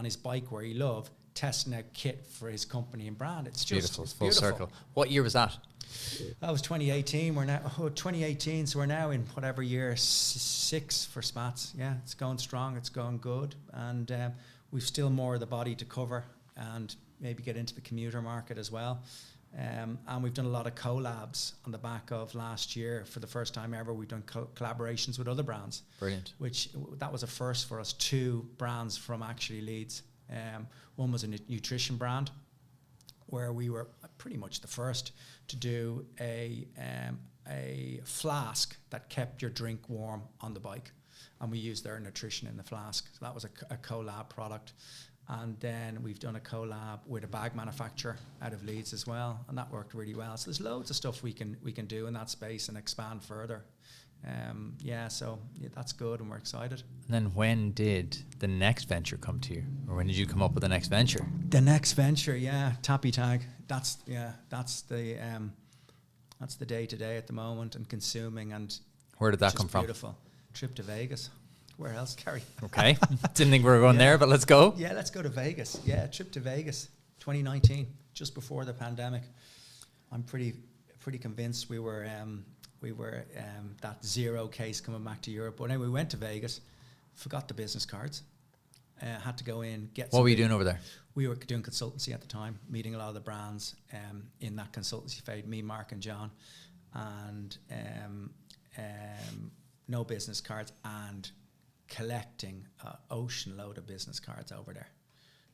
his bike where he loved, testing out kit for his company and brand. It's beautiful. It's full beautiful. circle. What year was that? That was 2018. We're now 2018, so we're now in whatever year 6 for Spats. Yeah, it's going strong. It's going good, and we've still more of the body to cover, and maybe get into the commuter market as well. And we've done a lot of collabs on the back of last year. For the first time ever, we've done collaborations with other brands. Brilliant. Which that was a first for us. 2 brands from actually Leeds. One was a nutrition brand, where we were pretty much the first to do a flask that kept your drink warm on the bike, and we used their nutrition in the flask. So that was a collab product. And then we've done a collab with a bag manufacturer out of Leeds as well, and that worked really well. So there's loads of stuff we can do in that space and expand further. So that's good, and we're excited. And then when did the next venture come to you, or when did you come up with the next venture? The next venture, Tappy Tag. That's the day to day at the moment, and consuming. And where did that come from? Beautiful trip to Vegas. Where else, Kerry? Okay. Didn't think we were going there, but let's go. Yeah, let's go to Vegas. Yeah, trip to Vegas, 2019, just before the pandemic. I'm pretty convinced we were that zero case coming back to Europe. But anyway, we went to Vegas, forgot the business cards, had to go in, get. What were you doing over there? We were doing consultancy at the time, meeting a lot of the brands in that consultancy phase, me, Mark and John, and no business cards, and collecting an ocean load of business cards over there.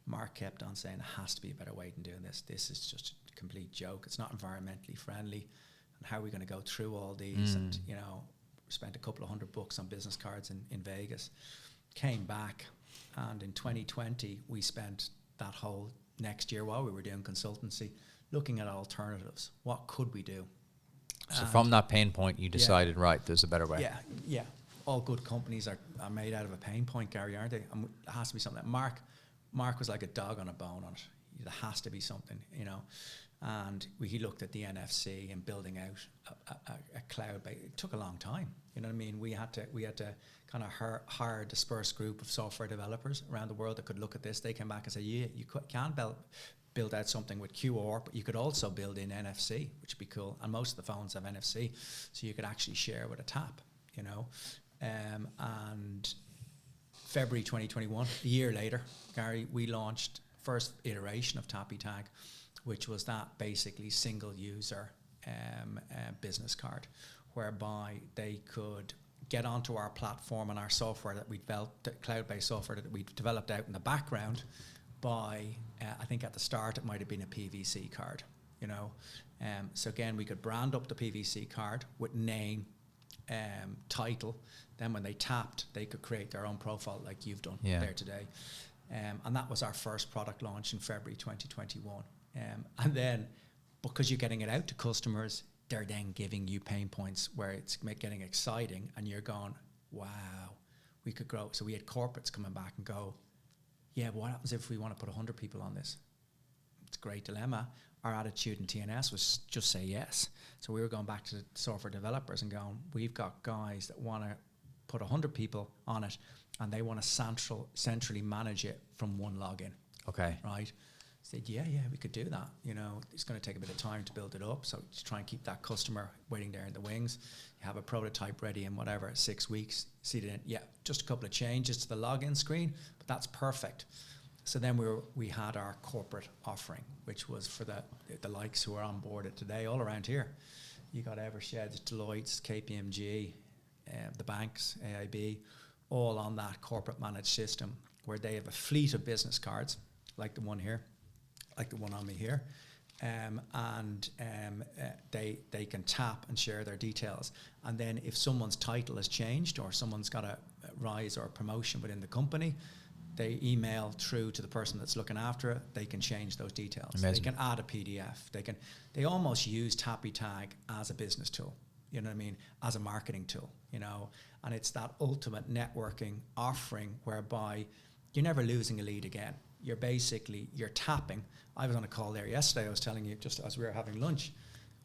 Mark kept on saying, there has to be a better way than doing this. This is just a complete joke. It's not environmentally friendly. And how are we going to go through all these? And, you know, spent a couple of $100 on business cards in Vegas. Came back, and in 2020, we spent that whole next year while we were doing consultancy looking at alternatives. What could we do? So from that pain point, you decided, right, there's a better way. Yeah. All good companies are made out of a pain point, Gary, aren't they? And there has to be something. Mark was like a dog on a bone on it. There has to be something, you know. And he looked at the NFC and building out a cloud. It took a long time. You know what I mean? We had to kind of hire a dispersed group of software developers around the world that could look at this. They came back and said, yeah, you can build out something with QR, but you could also build in NFC, which would be cool. And most of the phones have NFC, so you could actually share with a tap, you know. And February 2021, a year later, Gary, we launched first iteration of Tappy Tag, which was that basically single user business card, whereby they could get onto our platform and our software that we developed, the cloud-based software that we developed out in the background by, I think at the start it might have been a PVC card, you know. So again, we could brand up the PVC card with name, title. Then when they tapped, they could create their own profile like you've done there today. And that was our first product launch in February 2021. And then because you're getting it out to customers, they're then giving you pain points where it's getting exciting and you're going, wow, we could grow. So we had corporates coming back and go, yeah, but what happens if we want to put 100 people on this? It's a great dilemma. Our attitude in TNS was just say yes. So we were going back to the software developers and going, we've got guys that want to put 100 people on it and they want to centrally manage it from one login. Okay. Right? Said, yeah, we could do that. You know, it's going to take a bit of time to build it up. So just try and keep that customer waiting there in the wings. You have a prototype ready in 6 weeks. See it in, just a couple of changes to the login screen, but that's perfect. So then we had our corporate offering, which was for the likes who are on board it today, all around here. You got Eversheds, Deloitte's, KPMG, the banks, AIB, all on that corporate managed system where they have a fleet of business cards, like the one here, like the one on me here, and they can tap and share their details. And then if someone's title has changed or someone's got a rise or a promotion within the company, they email through to the person that's looking after it. They can change those details. Amazing. They can add a PDF. They almost use Tappy Tag as a business tool. You know what I mean? As a marketing tool. You know, and it's that ultimate networking offering whereby you're never losing a lead again. You're tapping. I was on a call there yesterday. I was telling you just as we were having lunch,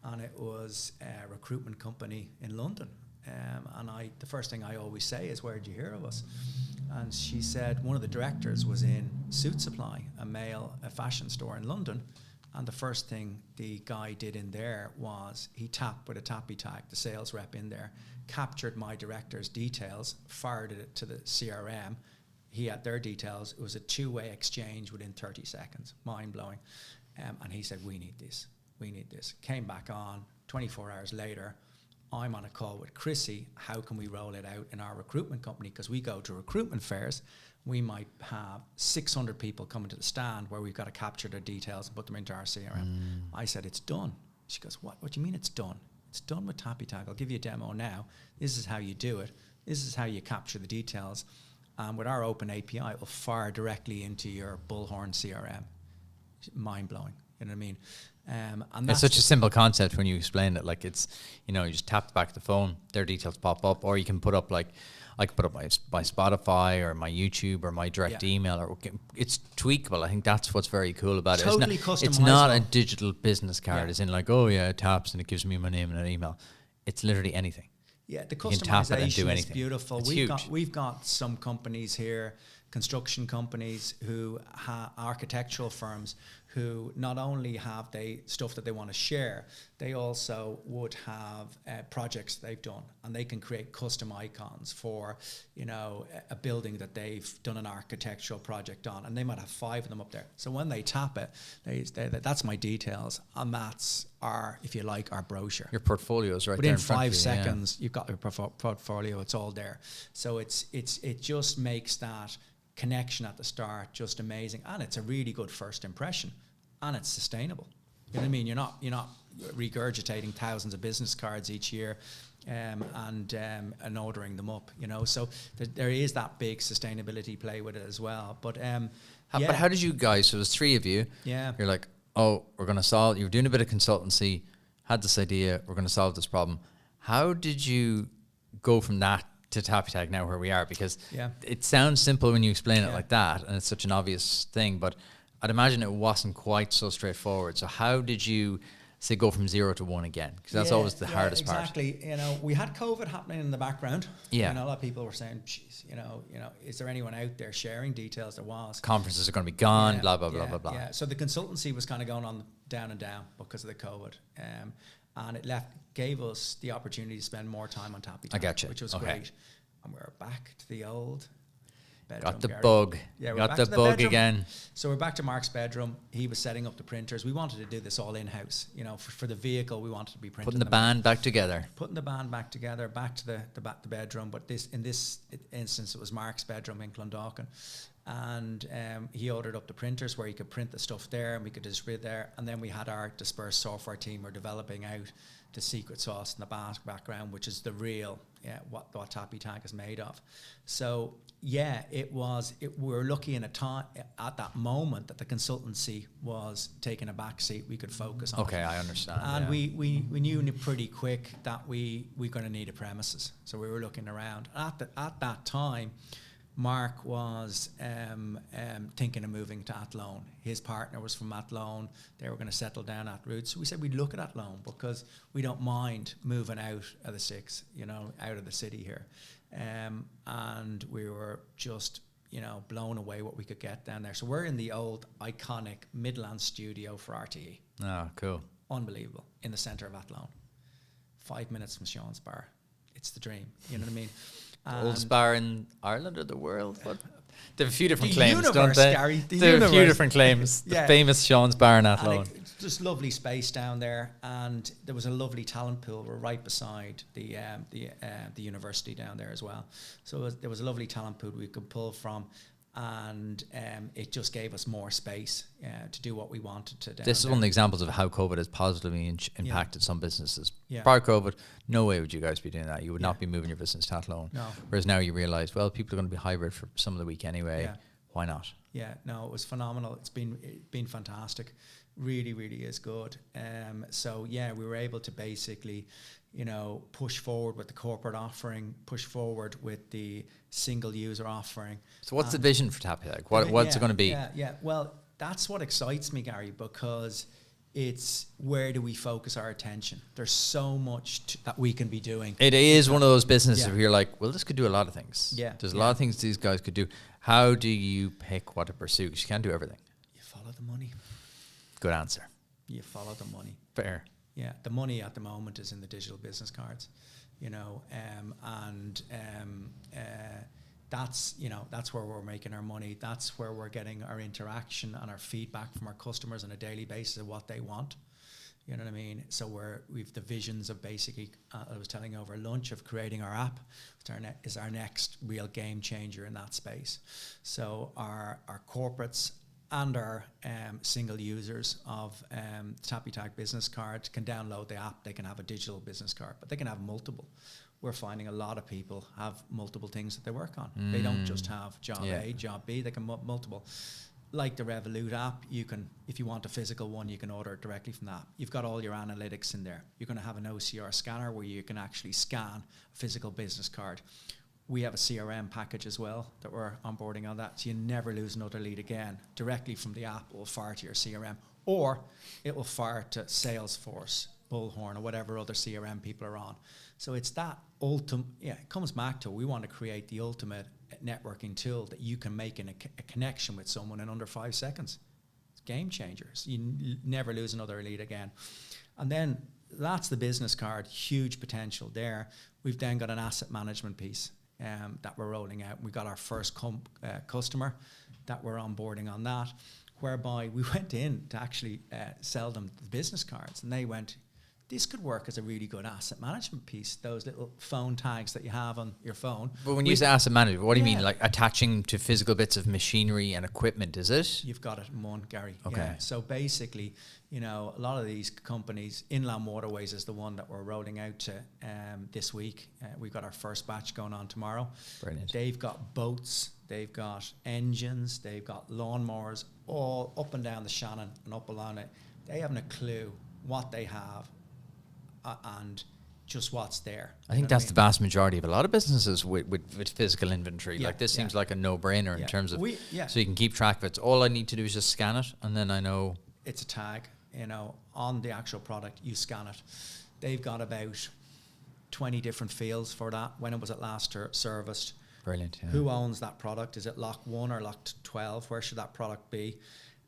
and it was a recruitment company in London. And the first thing I always say is, where did you hear of us? And she said one of the directors was in Suit Supply, a fashion store in London. And the first thing the guy did in there was he tapped with a Tappy Tag, the sales rep in there, captured my director's details, fired it to the CRM. He had their details. It was a two-way exchange within 30 seconds. Mind-blowing. And he said, we need this. Came back on 24 hours later. I'm on a call with Chrissy. How can we roll it out in our recruitment company? Because we go to recruitment fairs. We might have 600 people coming to the stand where we've got to capture their details and put them into our CRM. I said, it's done. She goes, what do you mean it's done? It's done with Tappy Tag. I'll give you a demo now. This is how you do it. This is how you capture the details. And with our open API, it will fire directly into your Bullhorn CRM. Mind-blowing. You know what I mean? And it's such a simple concept when you explain it. Like it's, you know, you just tap the back of the phone, their details pop up, or you can put up I can put up my Spotify or my YouTube or my direct email, or it's tweakable. I think that's what's very cool about totally it. Customizable. It's not a digital business card, as in it taps and it gives me my name and an email. It's literally anything. Yeah, the you can tap it and do customization is anything. beautiful. It's We've got some companies here, construction companies architectural firms who not only have stuff that they want to share, they also would have projects they've done, and they can create custom icons for, you know, a building that they've done an architectural project on, and they might have 5 of them up there. So when they tap it, that's my details, and that's our brochure. Your portfolio is right within there in front 5 of you, seconds. You've got your portfolio. It's all there. So it just makes that connection at the start just amazing, and it's a really good first impression, and it's sustainable. You know what I mean? You're not regurgitating thousands of business cards each year and ordering them up, you know. So there is that big sustainability play with it as well. But but how did you guys, so there's 3 of you, you're like, oh, we're going to solve, you're doing a bit of consultancy, had this idea, we're going to solve this problem. How did you go from that to Tappy Tag now where we are? Because it sounds simple when you explain it like that, and it's such an obvious thing, but I'd imagine it wasn't quite so straightforward. So how did you say go from 0 to 1 again? Because that's always the hardest part. Exactly. You know, we had COVID happening in the background. Yeah. You know, a lot of people were saying, "Geez, you know, is there anyone out there sharing details?" There was. Conferences are going to be gone. Blah blah blah blah blah. Yeah. So the consultancy was kind of going on down and down because of the COVID, and it gave us the opportunity to spend more time on Tappy Tag, I got you. which was great. And we're back to the old bedroom. Got the bug. Yeah, got the bug bedroom again. So we're back to Mark's bedroom. He was setting up the printers. We wanted to do this all in-house. You know, for the vehicle, we wanted to be printing. Putting the band back together. Putting the band back together, back to the bedroom. But in this instance, it was Mark's bedroom in Clondalkin. And he ordered up the printers where he could print the stuff there and we could distribute there. And then we had our dispersed software team were developing out the secret sauce in the background, which is the real, what Tappy Tag is made of. So yeah, we were lucky at that moment that the consultancy was taking a back seat. We could focus on. Okay, I understand. And we knew pretty quick that we're going to need a premises. So we were looking around. At that time, Mark was thinking of moving to Athlone. His partner was from Athlone. They were going to settle down at Roots. So we said we'd look at Athlone because we don't mind moving out of the six, out of the city here. And we were just, blown away what we could get down there. So we're in the old iconic Midland studio for RTE. Oh, cool. Unbelievable. In the centre of Athlone. 5 minutes from Sean's Bar. It's the dream. You know what I mean? The oldest bar in Ireland or the world? What? They have a few different claims, universe, don't they? Gary, they have a few different claims. The famous Sean's Bar in Athlone. Just lovely space down there, and there was a lovely talent pool. We're right beside the university down there as well. So there was a lovely talent pool we could pull from, and it just gave us more space to do what we wanted to do. This is one of the examples of how COVID has positively impacted some businesses. Prior COVID, no way would you guys be doing that. You would not be moving your business to Athlone. No. Whereas now you realise, well, people are going to be hybrid for some of the week anyway. Yeah. Why not? Yeah, no, it was phenomenal. It's been fantastic. Really, really is good. So yeah, we were able to basically, push forward with the corporate offering, push forward with the single user offering. So what's the vision for Tappy Tag? What's it going to be? Yeah. Well, that's what excites me, Gary, because it's where do we focus our attention? There's so much that we can be doing. It is one of those businesses where you're like, well, this could do a lot of things. Yeah. There's a lot of things these guys could do. How do you pick what to pursue? 'Cause you can't do everything. You follow the money. Good answer. You follow the money. Fair. Yeah, the money at the moment is in the digital business cards, that's where we're making our money. That's where we're getting our interaction and our feedback from our customers on a daily basis of what they want. You know what I mean? So we've the visions of basically, I was telling over lunch, of creating our app. Is our next real game changer in that space. So our corporates and our single users of Tappy Tag business card can download the app. They can have a digital business card, but they can have multiple. We're finding a lot of people have multiple things that they work on. They don't just have job A, job B. They can multiple. Like the Revolut app, you can, if you want a physical one, you can order it directly from the app. You've got all your analytics in there. You're going to have an OCR scanner where you can actually scan a physical business card. We have a CRM package as well that we're onboarding on that. So you never lose another lead again. Directly from the app, it will fire to your CRM, or it will fire to Salesforce, Bullhorn, or whatever other CRM people are on. So it's that ultimate, it comes back to, we want to create the ultimate networking tool that you can make in a connection with someone in under 5 seconds. It's game changers. You never lose another lead again. And then that's the business card, huge potential there. We've then got an asset management piece that we're rolling out. We got our first customer that we're onboarding on that, whereby we went in to actually sell them the business cards, and they went, this could work as a really good asset management piece, those little phone tags that you have on your phone. But when you say asset management, what do you mean? Like attaching to physical bits of machinery and equipment, is it? You've got it in one, Gary. Okay. Yeah. So basically, a lot of these companies, Inland Waterways is the one that we're rolling out to this week. We've got our first batch going on tomorrow. Brilliant. They've got boats, they've got engines, they've got lawnmowers, all up and down the Shannon and up along it. They haven't a clue what they have and just what's there. I think that's the vast majority of a lot of businesses with physical inventory. Yeah, Like this yeah. seems like a no-brainer in Yeah. terms of, Yeah. so you can keep track of it. All I need to do is just scan it, and then I know. It's a tag, on the actual product. You scan it. They've got about 20 different fields for that. When it was at last serviced. Brilliant. Yeah. Who owns that product? Is it lock 1 or lock 12? Where should that product be?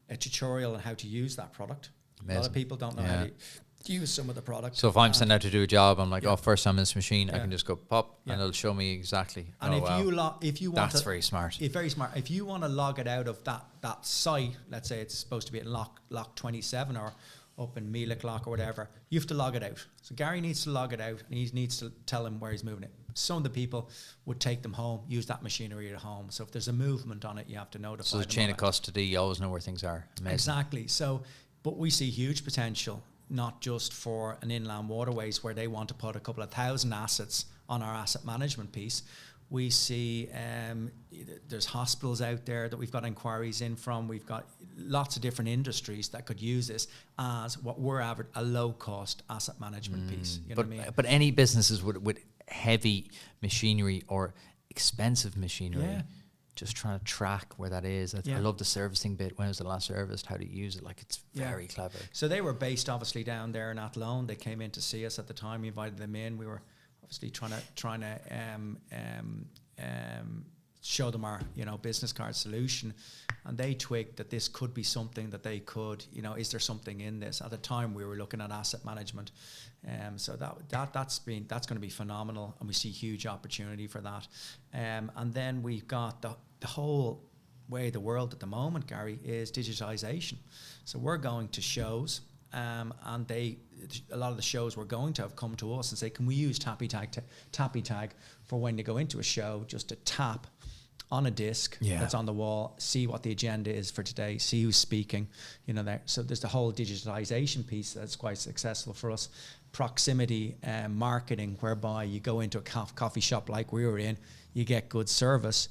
A tutorial on how to use that product. Amazing. A lot of people don't know how to use some of the product. So if I'm sent out to do a job, I'm like, first time in this machine, I Yeah. can just go pop, Yeah. and it'll show me exactly. And if you want that's very smart. Very smart. If you want to log it out of that site, let's say it's supposed to be at lock 27 or up in Mealaclock or whatever, you have to log it out. So Gary needs to log it out, and he needs to tell him where he's moving it. Some of the people would take them home, use that machinery at home. So if there's a movement on it, you have to notify So the them chain of of it. custody, you always know where things are. Amazing. Exactly. So, but we see huge potential, not just for an inland waterways where they want to put a couple of thousand assets on our asset management piece. We see there's hospitals out there that we've got inquiries in from. We've got lots of different industries that could use this as what we're a low-cost asset management piece. You know what I mean? But any businesses with heavy machinery or expensive machinery, Yeah. just trying to track where that is. I love the servicing bit. When was the last serviced? How to use it? Like, it's very clever. So they were based obviously down there in Athlone. They came in to see us at the time. We invited them in. We were obviously trying to show them our business card solution, and they twigged that this could be something that they could, is there something in this? At the time we were looking at asset management, so that's going to be phenomenal, and we see huge opportunity for that. And then we've got the whole way the world at the moment, Gary, is digitization. So we're going to shows, and a lot of the shows we're going to have come to us and say, can we use Tappy Tag for when you go into a show, just to tap on a disc that's on the wall, see what the agenda is for today, see who's speaking, there. So there's the whole digitalization piece that's quite successful for us. Proximity marketing, whereby you go into a coffee shop like we were in, you get good service.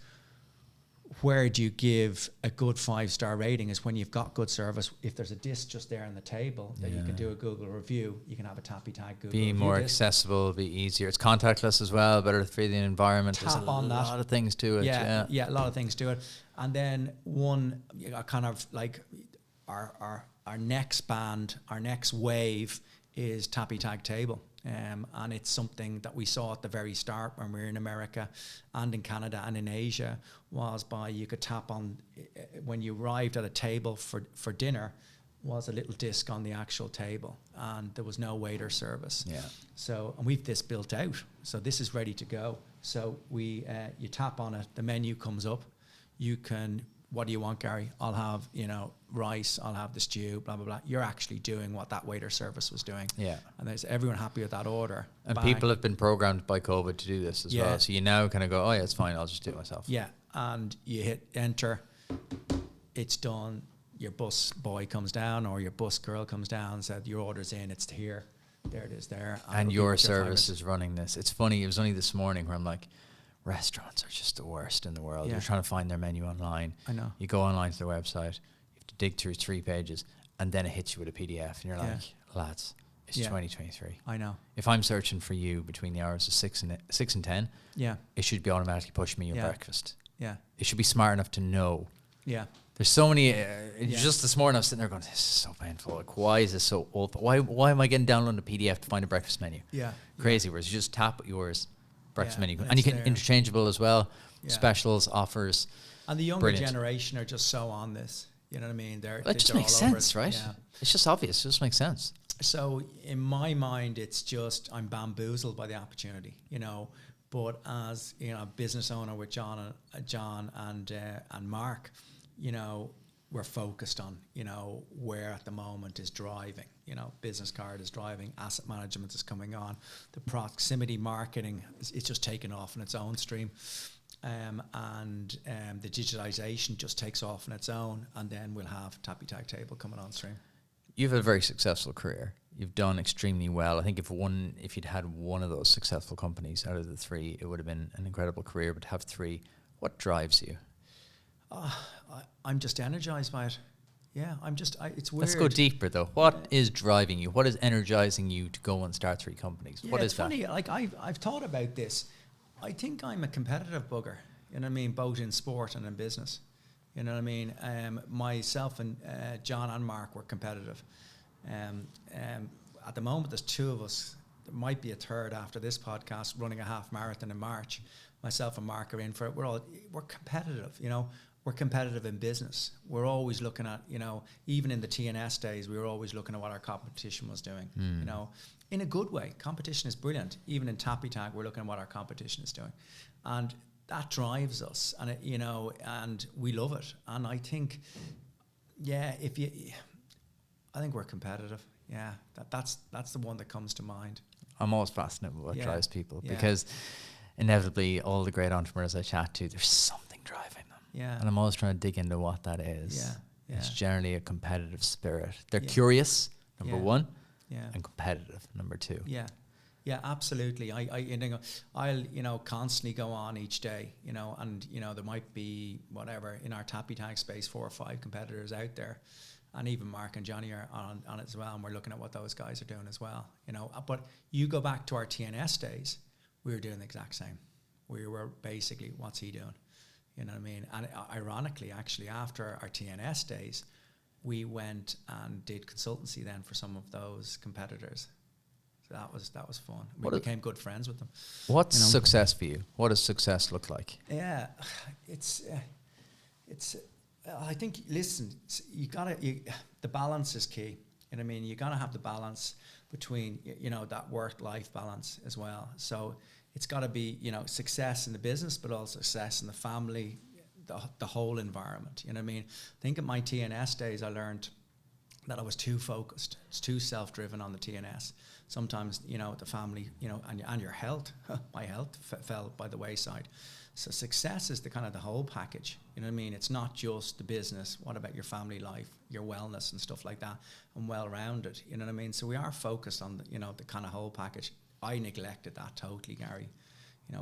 Where do you give a good 5-star rating is when you've got good service. If there's a disc just there on the table that you can do a Google review, you can have a Tappy Tag Google be review more disc. accessible, be easier. It's contactless as well, better for the environment. Tap There's a on that. lot of things to it. Yeah, a lot of things to it. And then kind of like our next band, our next wave is Tappy Tag Table. And it's something that we saw at the very start when we were in America and in Canada and in Asia, was by you could tap on, when you arrived at a table for dinner, was a little disc on the actual table, and there was no waiter service. Yeah. So, and we've this built out. So this is ready to go. So you tap on it, the menu comes up. You can, what do you want, Gary? I'll have, rice, I'll have the stew, blah, blah, blah. You're actually doing what that waiter service was doing. Yeah. And there's everyone happy with that order. And Bang. people have been programmed by COVID to do this as well. So you now kind of go, oh yeah, it's fine, I'll just do it myself. Yeah. And you hit enter, it's done. Your bus boy comes down or your bus girl comes down and said, your order's in, it's here. There it is there. And your service is running this. It's funny, it was only this morning where I'm like, restaurants are just the worst in the world. Yeah. You're trying to find their menu online. I know. You go online to their website, you have to dig through 3 pages, and then it hits you with a PDF, and you're like, lads, it's 2023. I know. If I'm searching for you between the hours of 6 and 10, it should be automatically pushing me your breakfast. Yeah. It should be smart enough to know. Yeah. There's so many. Just this morning, I was sitting there going, "This is so painful. Like, why is this so old? Why am I getting downloaded a PDF to find a breakfast menu? Yeah. Crazy. Whereas you just tap yours breakfast menu, and and you it's can there. interchangeable as well. Yeah. Specials, offers. And the younger Brilliant. generation are just so on this. You know what I mean? It just they're makes all over sense, it. right? Yeah. It's just obvious. It just makes sense. So in my mind, it's just I'm bamboozled by the opportunity, But as a business owner with John and Mark, we're focused on where at the moment is driving. Business card is driving, asset management is coming on, the proximity marketing it's just taken off in its own stream, and the digitization just takes off on its own, and then we'll have Tappy Tag Table coming on stream. You've had a very successful career. You've done extremely well. I think if you'd had one of those successful companies out of the 3, it would have been an incredible career. But to have 3, what drives you? I'm just energized by it. It's weird. Let's go deeper though. What is driving you? What is energizing you to go and start 3 companies? Yeah, What is it's funny. Like I've thought about this. I think I'm a competitive bugger. You know what I mean? Both in sport and in business. You know what I mean? Myself and John and Mark were competitive. At the moment, there's 2 of us. There might be a third after this podcast running a half marathon in March. Myself and Mark are in for it. We're competitive. You know, we're competitive in business. We're always looking at, you know, even in the TNS days, we were always looking at what our competition was doing. You know, in a good way. Competition is brilliant. Even in Tappy Tag, we're looking at what our competition is doing, and that drives us. And you know, and we love it. And I think, I think we're competitive. Yeah, that's the one that comes to mind. I'm always fascinated with what drives people because inevitably all the great entrepreneurs I chat to, there's something driving them. Yeah. And I'm always trying to dig into what that is. Yeah. It's generally a competitive spirit. They're curious, number 1, and competitive, number 2. Yeah, absolutely. I'll constantly go on each day, you know, and you know there might be whatever in our Tappy Tag space 4 or 5 competitors out there, and even Mark and Johnny are on it as well, and we're looking at what those guys are doing as well, you know. But you go back to our TNS days, we were doing the exact same. We were basically, what's he doing? You know what I mean? And ironically, actually, after our TNS days, we went and did consultancy then for some of those competitors. So that was fun. We became good friends with them. What's success for you? What does success look like? Yeah, it's. I think. Listen, the balance is key. You know what I mean? You gotta have the balance between that work-life balance as well. So it's got to be success in the business, but also success in the family, the whole environment. You know what I mean? I think at my TNS days, I learned that I was too focused. It's too self-driven on the TNS. Sometimes, the family, and your health, my health fell by the wayside. So success is the whole package. You know what I mean? It's not just the business. What about your family life, your wellness and stuff like that, and well-rounded? You know what I mean? So we are focused on the kind of whole package. I neglected that totally, Gary.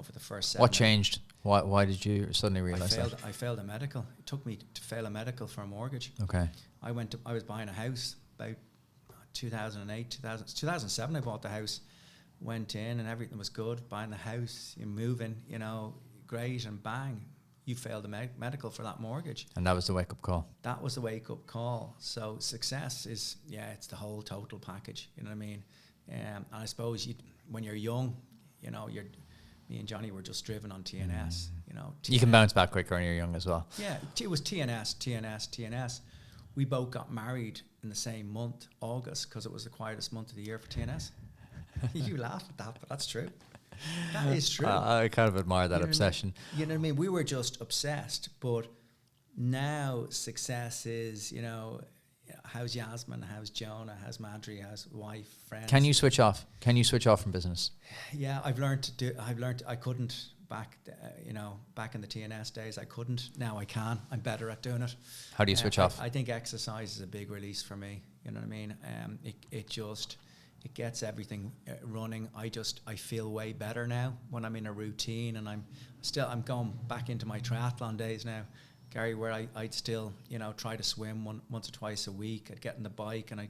For the first 7 What changed? Why did you suddenly realize that? I failed a medical. It took me to fail a medical for a mortgage. Okay. I was buying a house about 2007 I bought the house, went in and everything was good, buying the house, you move in, great, and bang, you failed the medical for that mortgage. And that was the wake-up call. That was the wake-up call. So success is, it's the whole total package, you know what I mean? And I suppose when you're young, me and Johnny were just driven on TNS, You can bounce back quicker when you're young as well. Yeah, it was TNS. We both got married in the same month, August, because it was the quietest month of the year for TNS. You laugh at that, but that's true. That is true. I kind of admire that obsession. You know what I mean? We were just obsessed, but now success is, how's Yasmin, how's Jonah, how's Madry, how's wife, friends. Can you switch off? Can you switch off from business? Yeah, I couldn't back in the TNS days. I couldn't. Now I can. I'm better at doing it. How do you switch off? I think exercise is a big release for me. You know what I mean? It gets everything running. I feel way better now when I'm in a routine, and I'm going back into my triathlon days now, Gary, where I'd still, try to swim once or twice a week. I'd get on the bike, and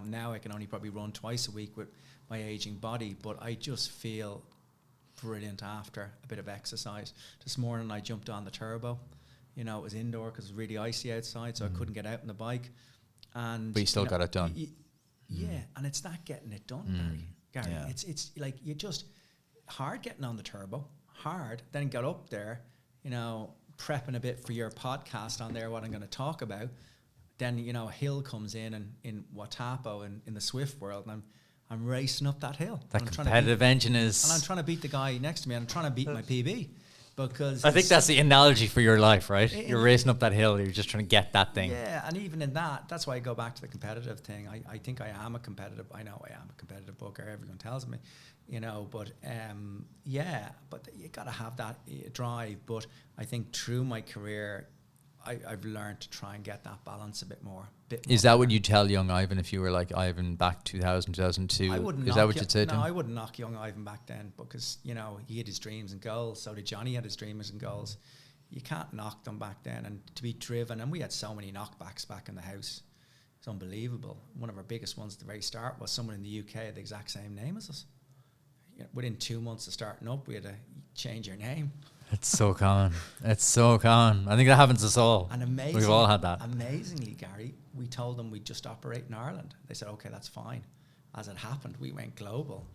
now I can only probably run twice a week with my aging body, but I just feel brilliant after a bit of exercise. This morning I jumped on the turbo. It was indoor because it was really icy outside, so I couldn't get out on the bike. But you still got it done. Yeah, and it's not getting it done, Gary. Yeah. It's like you just hard getting on the turbo, then get up there, prepping a bit for your podcast on there, what I'm going to talk about. Then, a hill comes in Watapo in the Swift world, and I'm racing up that hill. That competitive engine is... And I'm trying to beat the guy next to me, and I'm trying to beat my PB. Because I think that's the analogy for your life, right? You're racing up that hill, you're just trying to get that thing. Yeah, and even in that's why I go back to the competitive thing. I think I am a competitive... I know I am a competitive booker, everyone tells me, but you got to have that drive. But I think through my career, I've learned to try and get that balance a bit more. Is that what you tell young Ivan if you were like Ivan back 2000, 2002? Is that what you'd say to him? No, I wouldn't knock young Ivan back then because, he had his dreams and goals. So did Johnny had his dreams and goals. you can't knock them back then. And to be driven, and we had so many knockbacks back in the house. It's unbelievable. One of our biggest ones at the very start was someone in the UK had the exact same name as us. Within 2 months of starting up, we had to change your name. It's so common. It's so common. I think that happens to us all. And amazing, we've all had that. Amazingly, Gary, we told them we'd just operate in Ireland. They said, okay, that's fine. As it happened, we went global.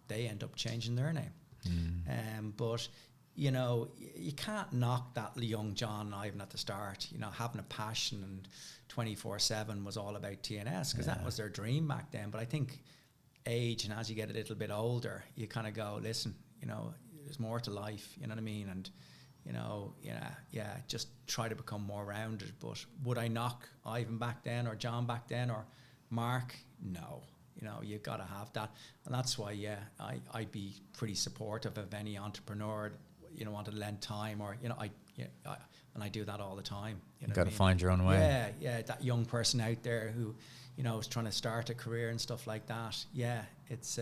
They end up changing their name. But, you know, you can't knock that young John and Ivan at the start. You know, having a passion and 24/7 was all about TNS because that was their dream back then. But I think age, and as you get a little bit older, you kind of go, listen, you know, there's more to life, you know what I mean? And, you know, just try to become more rounded. But would I knock Ivan back then or John back then or Mark? No. You know, you've got to have that. And that's why, I'd be pretty supportive of any entrepreneur, you know, want to lend time or, you know, and I do that all the time. You know, got to find your own way. Yeah, that young person out there who, you know, is trying to start a career and stuff like that. Yeah, it's,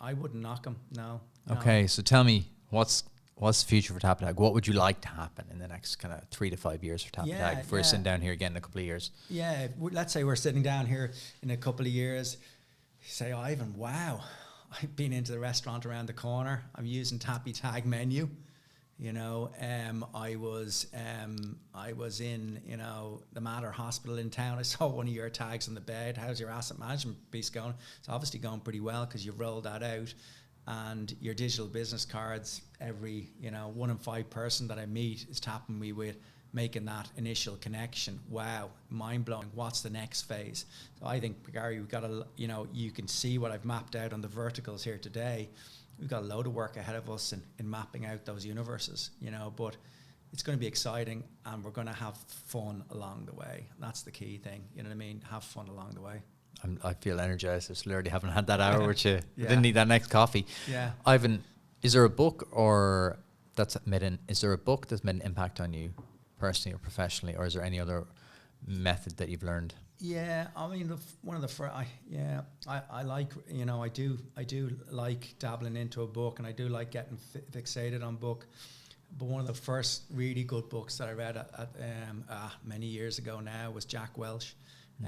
I wouldn't knock them, no. Okay, so tell me, what's the future for Tapitag? What would you like to happen in the next kind of 3 to 5 years for Tapitag if we're sitting down here again in a couple of years? Yeah, let's say we're sitting down here in a couple of years. You say, Ivan, wow, I've been into the restaurant around the corner. I'm using Tappy Tag menu. You know, I was in, you know, the Mater Hospital in town. I saw one of your tags on the bed. How's your asset management piece going? It's obviously going pretty well because you've rolled that out. And your digital business cards, every, you know, 1 in 5 person that I meet is tapping me with making that initial connection. Wow, mind blowing. What's the next phase? So I think, Gary, we've got to, you know, you can see what I've mapped out on the verticals here today. We've got a load of work ahead of us in mapping out those universes, you know, but it's going to be exciting and we're going to have fun along the way. That's the key thing, you know what I mean? Have fun along the way. I feel energized. I just literally haven't had that hour with you. I didn't need that next coffee. Yeah. Ivan, is there a book that's made an impact on you personally or professionally, or is there any other method that you've learned? Yeah, I mean, one of the first, I like, you know, I do like dabbling into a book, and I do like getting fixated on book. But one of the first really good books that I read at many years ago now was Jack Welch,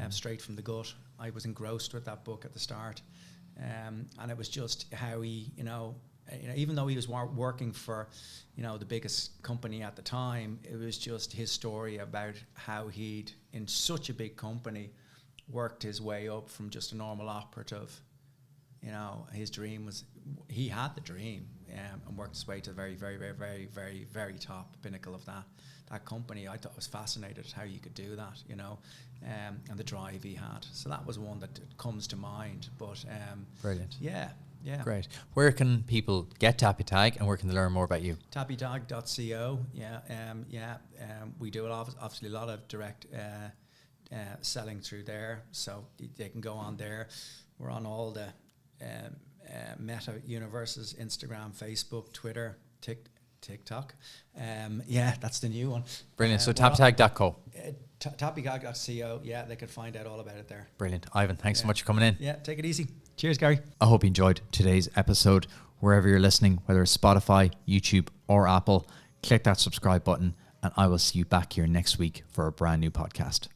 Straight from the Gut. I was engrossed with that book at the start, and it was just how he, you know, even though he was working for, you know, the biggest company at the time, it was just his story about how he'd, in such a big company, worked his way up from just a normal operative. You know, his dream was, he had the dream, and worked his way to the very, very, very, very, very, very top pinnacle of that company. I thought it was fascinating how you could do that, you know, and the drive he had. So that was one that comes to mind. But brilliant. Yeah. Great. Where can people get Tappy Tag and where can they learn more about you? Tapitag.co. We do obviously a lot of direct selling through there, so they can go on there. We're on all the meta universes: Instagram, Facebook, Twitter, TikTok. That's the new one. Brilliant. So tapitag.co. Tapitag.co. Yeah, they could find out all about it there. Brilliant. Ivan, thanks so much for coming in. Yeah, take it easy. Cheers, Gary. I hope you enjoyed today's episode. Wherever you're listening, whether it's Spotify, YouTube, or Apple, click that subscribe button, and I will see you back here next week for a brand new podcast.